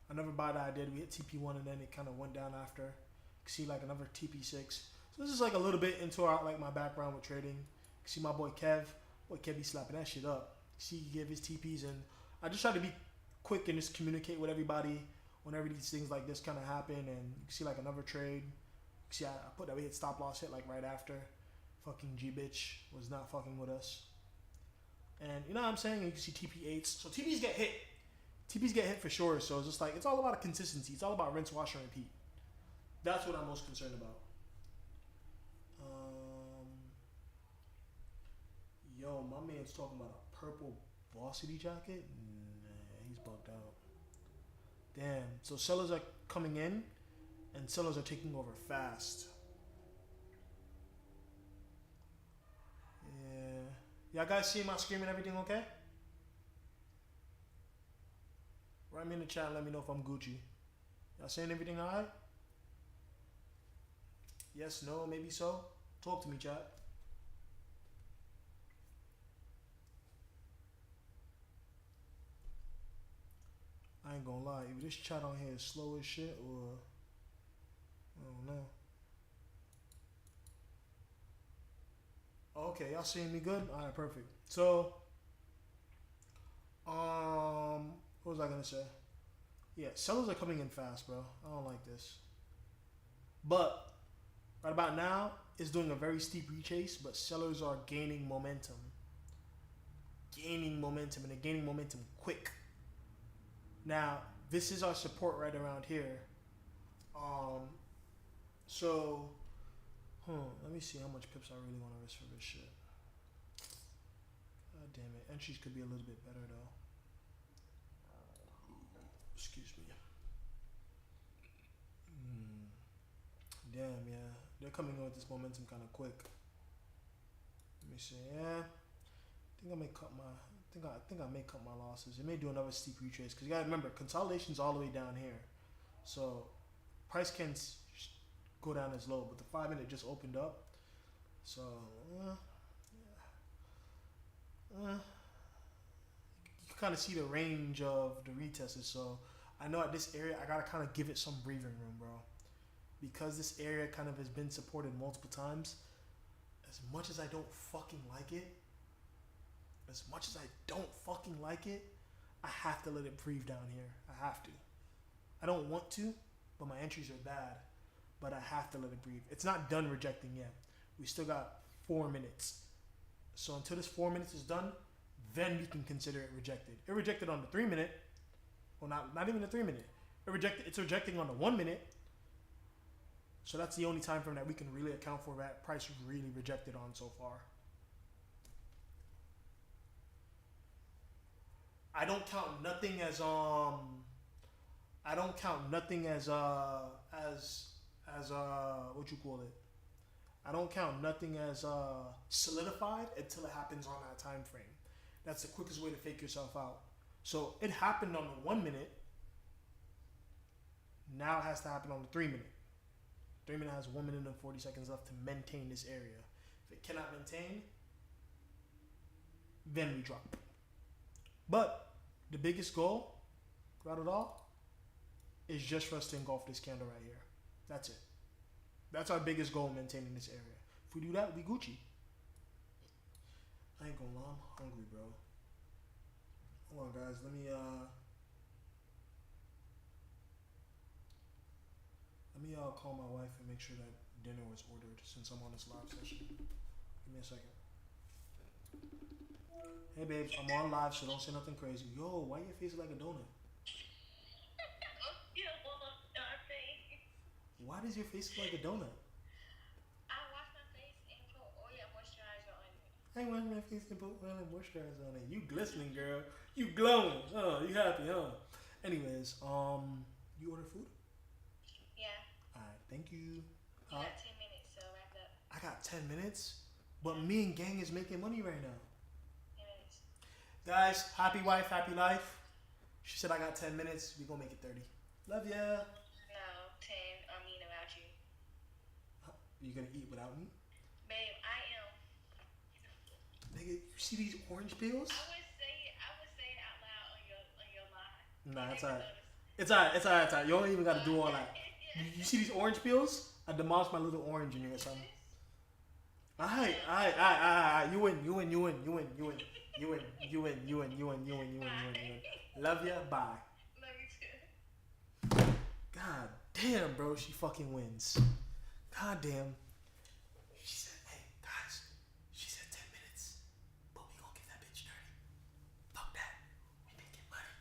Another buy that I did. We hit TP1 and then it kind of went down after. You can see like another TP6. So this is like a little bit into our like my background with trading. You can see my boy Kev. Boy Kev be slapping that shit up. You see he gave his TPs and I just try to be quick and just communicate with everybody whenever these things like this kind of happen. And you can see like another trade. You can see I put that we hit stop loss hit like right after. Fucking G bitch was not fucking with us. And you know what I'm saying? You can see TP8s. So TPs get hit. TPs get hit for sure. So it's just like it's all about consistency. It's all about rinse, wash, and repeat. That's what I'm most concerned about. Yo, my man's talking about a purple varsity jacket. He's bugged out. Damn. So sellers are coming in, and sellers are taking over fast. Yeah. Y'all guys see my screen and everything okay? Write me in the chat and let me know if I'm Gucci. Y'all saying everything alright? Yes, no, maybe so? Talk to me, chat. I ain't gonna lie, if this chat on here is slow as shit or I don't know. Okay, y'all seeing me good? Alright, perfect. So what was I gonna say? Yeah, sellers are coming in fast, bro. I don't like this. But right about now, it's doing a very steep retrace, but sellers are gaining momentum. Gaining momentum, and they're gaining momentum quick. Now, this is our support right around here. Let me see how much pips I really want to risk for this shit. God damn it. Entries could be a little bit better though. Excuse me. Damn, yeah. They're coming in with this momentum kind of quick. Let me see. Yeah. I think I may cut my losses. It may do another steep retrace because you gotta remember consolidation's all the way down here, so price can go down as low. But the 5 minute just opened up, So uh, you kind of see the range of the retested. So I know at this area I gotta kind of give it some breathing room, bro, because this area kind of has been supported multiple times. As much as I don't fucking like it, as much as I don't fucking like it, I have to let it breathe down here. I have to. I don't want to, but my entries are bad. But I have to let it breathe. It's not done rejecting yet. We still got 4 minutes. So until this 4 minutes is done, then we can consider it rejected. It rejected on the 3 minute. Well, not even the 3 minute. It's rejecting on the 1 minute. So that's the only time frame that we can really account for that price really rejected on so far. I don't count nothing as I don't count nothing as what you call it. I don't count nothing as solidified until it happens on that time frame. That's the quickest way to fake yourself out. So it happened on the 1 minute. Now it has to happen on the 3 minute. 3 minute has 1 minute and 40 seconds left to maintain this area. If it cannot maintain, then we drop. But the biggest goal throughout it all is just for us to engulf this candle right here. That's it. That's our biggest goal, maintaining this area. If we do that, we Gucci. I ain't gonna lie, I'm hungry, bro. Hold on, guys. Let me call my wife and make sure that dinner was ordered since I'm on this live session. Give me a second. Hey, babes, I'm on live, so don't say nothing crazy. Yo, why your face like a donut? Why does your face look like a donut? I wash my face and put oil and moisturizer on it. I wash my face and put oil and moisturizer on it. You glistening, girl. You glowing. Oh, you happy, huh? Anyways, you order food? Yeah. Alright, thank you. You got 10 minutes, so wrap up. I got 10 minutes? But me and gang is making money right now. 10 minutes. Guys, happy wife, happy life. She said I got 10 minutes. We gonna make it 30. Love ya. No, 10. I'm eating without you. You gonna eat without me? Babe, I am. Nigga, you see these orange peels? I would say it out loud on your line. Nah, it's alright. It's alright. You don't even gotta do all that. You see these orange peels? I demolished my little orange in here or something. Alright. You win. Love ya, bye. Love you too. God damn, bro, she fucking wins. God damn. She said, hey, guys, she said 10 minutes, but we gonna give that bitch 30. Fuck that. We making money.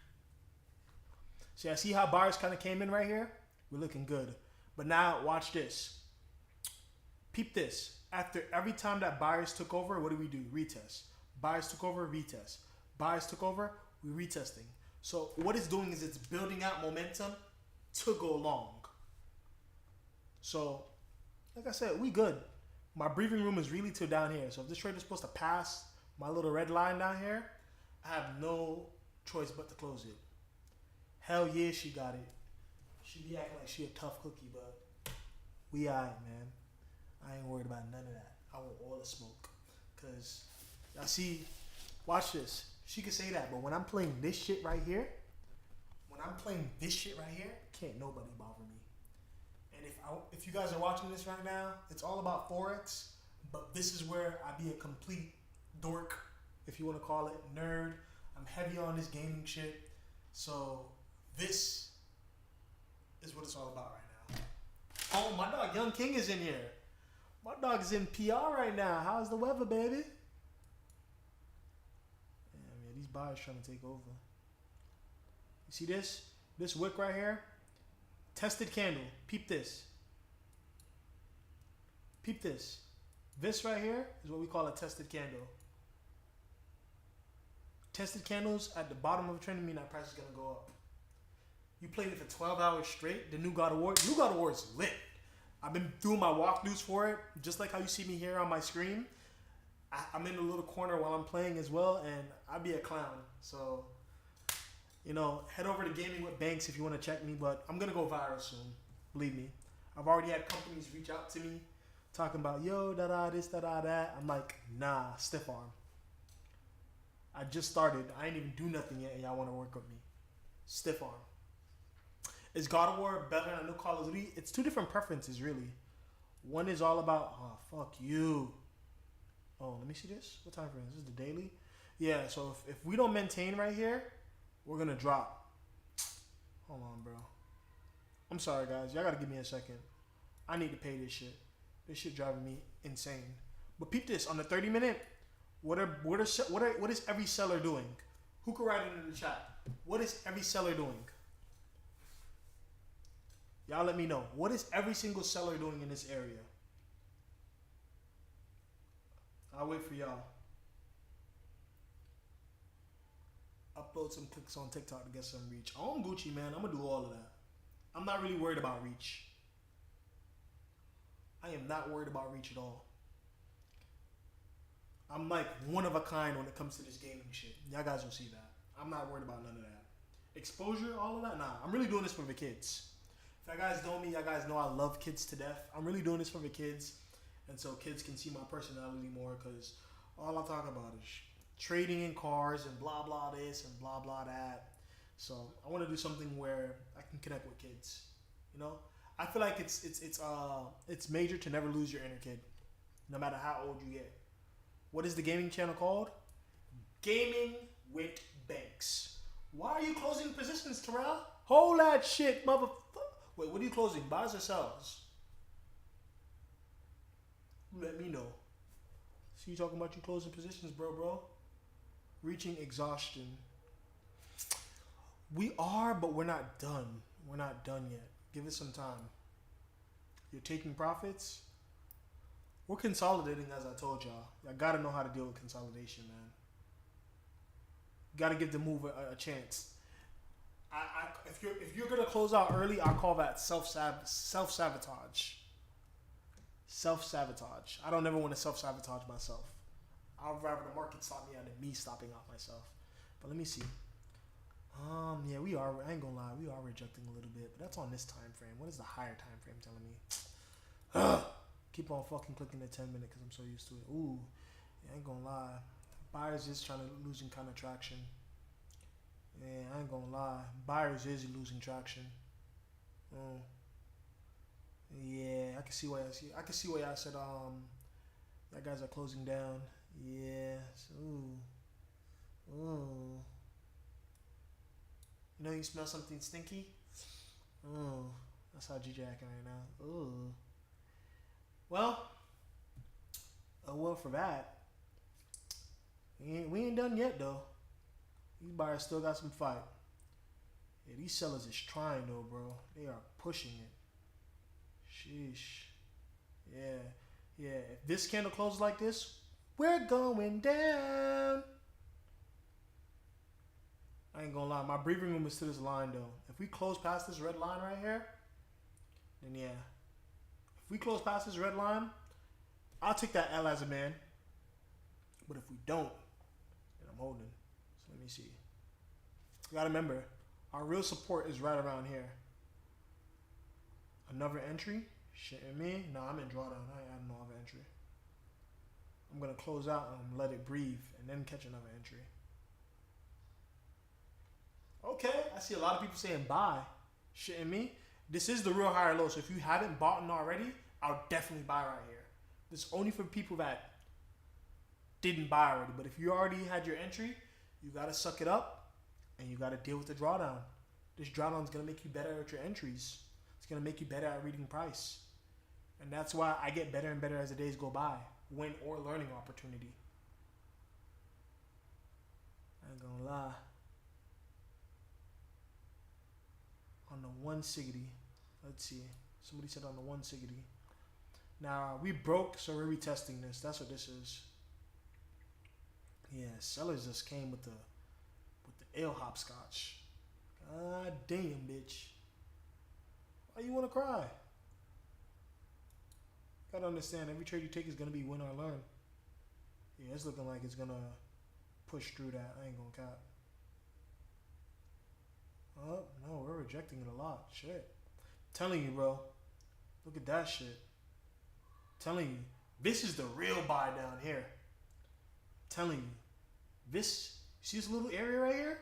So I see how buyers kind of came in right here? We're looking good. But now, watch this. Peep this. After every time that buyers took over, what do? Retest. Buyers took over, retest. Buyers took over, we retesting. So what it's doing is it's building out momentum to go long. So, like I said, we good. My breathing room is really till down here. So if this trade is supposed to pass my little red line down here, I have no choice but to close it. Hell yeah, she got it. She be acting like she a tough cookie, but we alright, man. I ain't worried about none of that. I want all the smoke. Cause y'all see, watch this. She can say that, but when I'm playing this shit right here, can't nobody bother me. And if you guys are watching this right now, it's all about Forex, but this is where I be a complete dork, if you want to call it, nerd. I'm heavy on this gaming shit. So this is what it's all about right now. Oh, my dog Young King is in here. My dog is in PR right now. How's the weather, baby? Yeah, man, these buyers trying to take over. You see this? This wick right here? Tested candle. Peep this. Peep this. This right here is what we call a tested candle. Tested candles at the bottom of a trend mean that price is going to go up. You played it for 12 hours straight. The new God of War. New God of War is lit. I've been doing my walkthroughs for it, just like how you see me here on my screen. I'm in a little corner while I'm playing as well, and I'd be a clown. So, you know, head over to Gaming with Banks if you want to check me, but I'm going to go viral soon. Believe me. I've already had companies reach out to me talking about yo da da this da da that. I'm like, nah, stiff arm. I just started. I ain't even do nothing yet, and y'all want to work with me. Stiff arm. Is God of War better than a new Call of Duty? It's two different preferences, really. One is all about, oh, fuck you. Oh, let me see this. What time frame is this? The daily? Yeah, so if we don't maintain right here, we're going to drop. Hold on, bro. I'm sorry, guys. Y'all got to give me a second. I need to pay this shit. This shit driving me insane. But peep this. On the 30-minute, what is every seller doing? Who could write it in the chat? What is every seller doing? Y'all let me know. What is every single seller doing in this area? I'll wait for y'all. Upload some clicks on TikTok to get some reach. I'm Gucci, man. I'm going to do all of that. I'm not really worried about reach. I am not worried about reach at all. I'm like one of a kind when it comes to this gaming shit. Y'all guys will see that. I'm not worried about none of that. Exposure, all of that? Nah. I'm really doing this for the kids. If you guys know me, you guys know I love kids to death. I'm really doing this for the kids. And so kids can see my personality more because all I talk about is trading in cars and blah, blah this and blah, blah that. So I want to do something where I can connect with kids. You know? I feel like it's major to never lose your inner kid, no matter how old you get. What is the gaming channel called? Gaming with Banks. Why are you closing positions, Terrell? Hold that shit, motherfucker. Wait, what are you closing? Buys or sells? Let me know. See you talking about you closing positions, bro. Reaching exhaustion. We are, but we're not done. We're not done yet. Give it some time. You're taking profits. We're consolidating, as I told y'all. I gotta know how to deal with consolidation, man. Gotta give the move a chance. If you're gonna close out early, I call that self sabotage. Self sabotage. I don't ever want to self sabotage myself. I'd rather the market stop me out than me stopping out myself. But let me see. Yeah, we are. I ain't gonna lie, we are rejecting a little bit, but that's on this time frame. What is the higher time frame telling me? Keep on fucking clicking the 10-minute because I'm so used to it. Ooh, yeah, I ain't gonna lie. Buyers is trying to losing kind of traction. Yeah, I ain't gonna lie. Buyers is losing traction. Yeah, I can see why I said that guys are closing down. Yeah. Ooh. You know you smell something stinky? That's how GJ acting right now. Ooh. Well, for that. We ain't done yet though. These buyers still got some fight. Yeah, these sellers is trying though, bro. They are pushing it. Sheesh. Yeah. If this candle closes like this, we're going down. I ain't gonna lie. My breathing room is to this line though. If we close past this red line right here, then yeah. If we close past this red line, I'll take that L as a man. But if we don't, then I'm holding. So let me see. You gotta remember, our real support is right around here. Another entry? Shitting me? No, I'm in drawdown. I ain't adding no other entry. I'm gonna close out and let it breathe and then catch another entry. Okay, I see a lot of people saying buy. Shitting me? This is the real higher low. So if you haven't bought in already, I'll definitely buy right here. This is only for people that didn't buy already. But if you already had your entry, you gotta suck it up and you gotta deal with the drawdown. This drawdown is gonna make you better at your entries. It's gonna make you better at reading price. And that's why I get better and better as the days go by. Win or learning opportunity. I ain't gonna lie. On the 160. Let's see. Somebody said on the 160. Now we broke, so we're retesting this. That's what this is. Yeah, sellers just came with the ale hopscotch. God damn, bitch. Why you wanna cry? Gotta understand, every trade you take is gonna be win or learn. Yeah, it's looking like it's gonna push through that. I ain't gonna cap. Oh, no, we're rejecting it a lot. Shit. I'm telling you, bro. Look at that shit. Telling you, this is the real buy down here. Telling you, this, see this little area right here?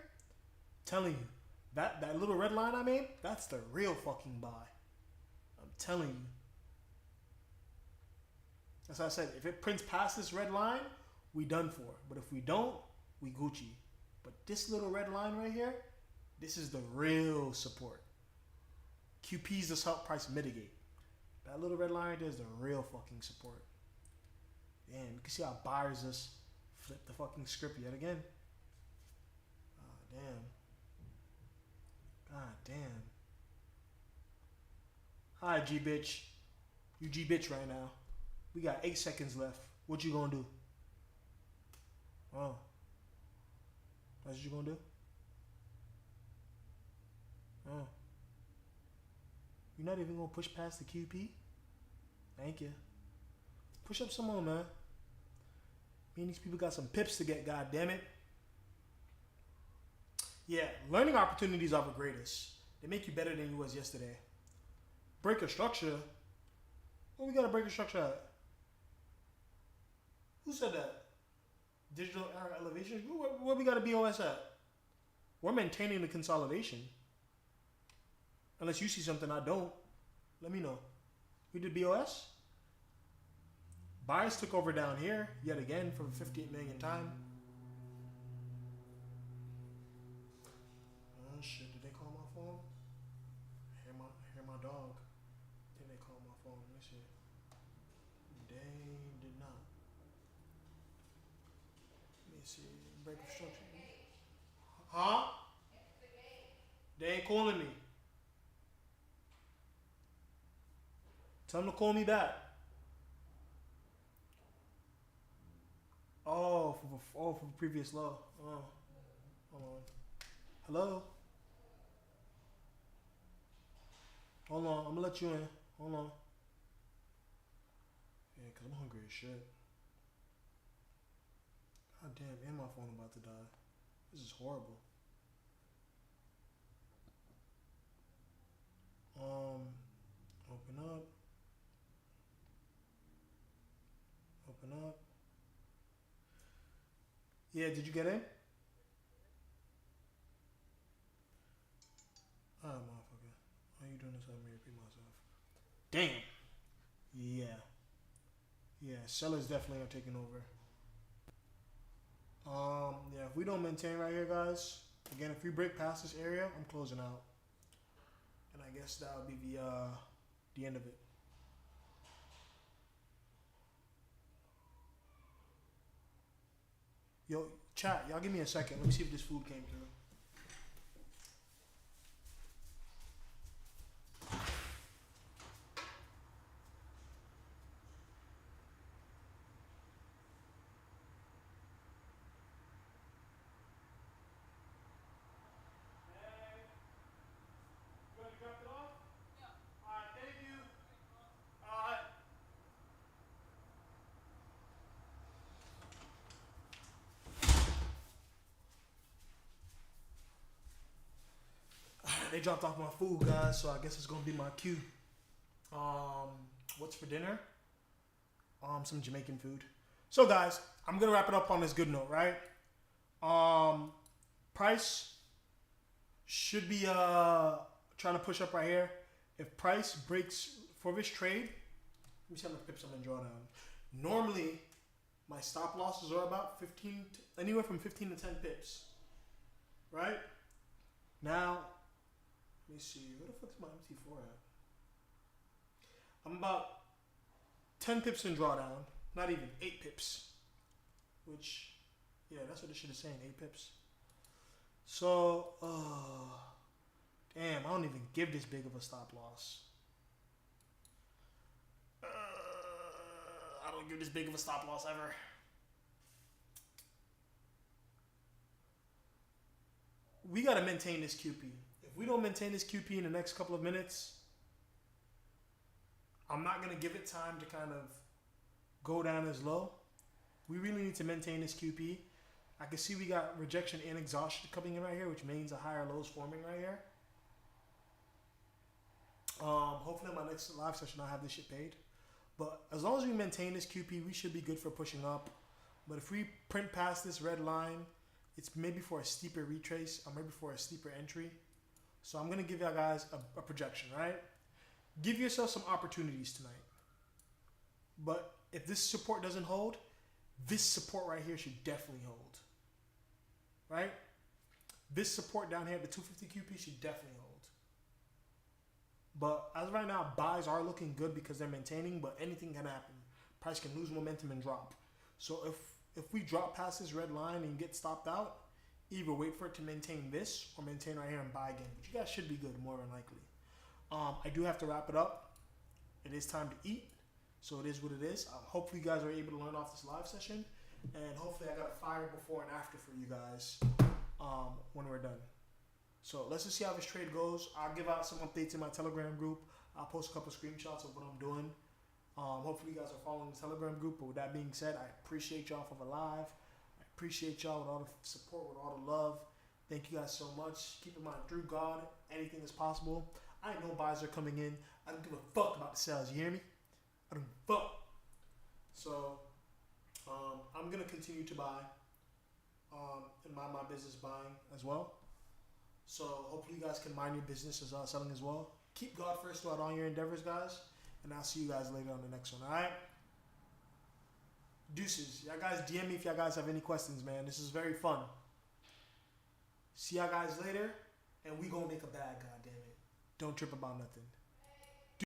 Telling you, that little red line I made, that's the real fucking buy. I'm telling you. As I said, if it prints past this red line, we done for. But if we don't, we Gucci. But this little red line right here, this is the real support. QPs just help price mitigate. That little red line right there is the real fucking support. Damn, you can see how buyers just flip the fucking script yet again. Oh, damn. God damn. Hi, G bitch. You G bitch right now. We got 8 seconds left. What you gonna do? Oh. That's what you gonna do? Oh. You're not even gonna push past the QP? Thank you. Push up some more, man. Me and these people got some pips to get, god damn it. Yeah, learning opportunities are the greatest. They make you better than you was yesterday. Break a structure. What we gotta break a structure at? Who said that? Digital era elevation? Where we gotta BOS at? We're maintaining the consolidation. Unless you see something I don't. Let me know. We did BOS? Buyers took over down here, yet again, for 58 million time. Oh shit, did they call my phone? I hear my dog. I think they called my phone. Let me see. They did not. Let me see. Break of structure. Huh? They ain't calling me. Tell them to call me back. Oh, for the previous low. Oh, hold on. Hello? Hold on, I'm gonna let you in. Hold on. Yeah, cause I'm hungry as shit. God damn, and my phone about to die. This is horrible. Open up. Open up. Yeah, did you get in? Ah, motherfucker. Why are you doing this? Let me repeat myself. Damn. Yeah. Yeah, sellers definitely are taking over. Yeah, if we don't maintain right here, guys, again, if we break past this area, I'm closing out. And I guess that'll be the end of it. Yo, chat, y'all give me a second. Let me see if this food came through. They dropped off my food, guys, so I guess it's gonna be my cue. What's for dinner? Some Jamaican food. So, guys, I'm gonna wrap it up on this good note, right? Price should be trying to push up right here. If price breaks for this trade, let me see how much pips I'm in drawdown. Normally, my stop losses are about anywhere from 15 to 10 pips, right? Now, let me see. Where the fuck is my MT4 at? I'm about 10 pips in drawdown. Not even 8 pips. Which, yeah, that's what this shit is saying. 8 pips. So, damn, I don't even give this big of a stop loss. I don't give this big of a stop loss ever. We got to maintain this QP. If we don't maintain this QP in the next couple of minutes, I'm not going to give it time to kind of go down as low. We really need to maintain this QP. I can see we got rejection and exhaustion coming in right here, which means a higher lows forming right here. Hopefully in my next live session I'll have this shit paid. But as long as we maintain this QP, we should be good for pushing up. But if we print past this red line, it's maybe for a steeper retrace or maybe for a steeper entry. So I'm going to give y'all guys a projection, right? Give yourself some opportunities tonight. But if this support doesn't hold, this support right here should definitely hold. Right? This support down here at the 250 QP should definitely hold. But as of right now, buys are looking good because they're maintaining, but anything can happen. Price can lose momentum and drop. So if we drop past this red line and get stopped out, either wait for it to maintain this or maintain right here and buy again. But you guys should be good, more than likely. I do have to wrap it up. It is time to eat. So it is what it is. Hopefully you guys are able to learn off this live session. And hopefully I got a fire before and after for you guys when we're done. So let's just see how this trade goes. I'll give out some updates in my Telegram group. I'll post a couple screenshots of what I'm doing. Hopefully you guys are following the Telegram group. But with that being said, I appreciate y'all for the live. I appreciate y'all with all the support, with all the love. Thank you guys so much. Keep in mind, through God, anything is possible. I know buys are coming in. I don't give a fuck about the sales. You hear me? I don't give a fuck. So I'm going to continue to buy and mind my business buying as well. So hopefully you guys can mind your business as selling as well. Keep God first throughout all your endeavors, guys. And I'll see you guys later on the next one, all right? Deuces. Y'all guys DM me if y'all guys have any questions, man. This is very fun. See y'all guys later. And we gonna make a bag, goddammit. Don't trip about nothing.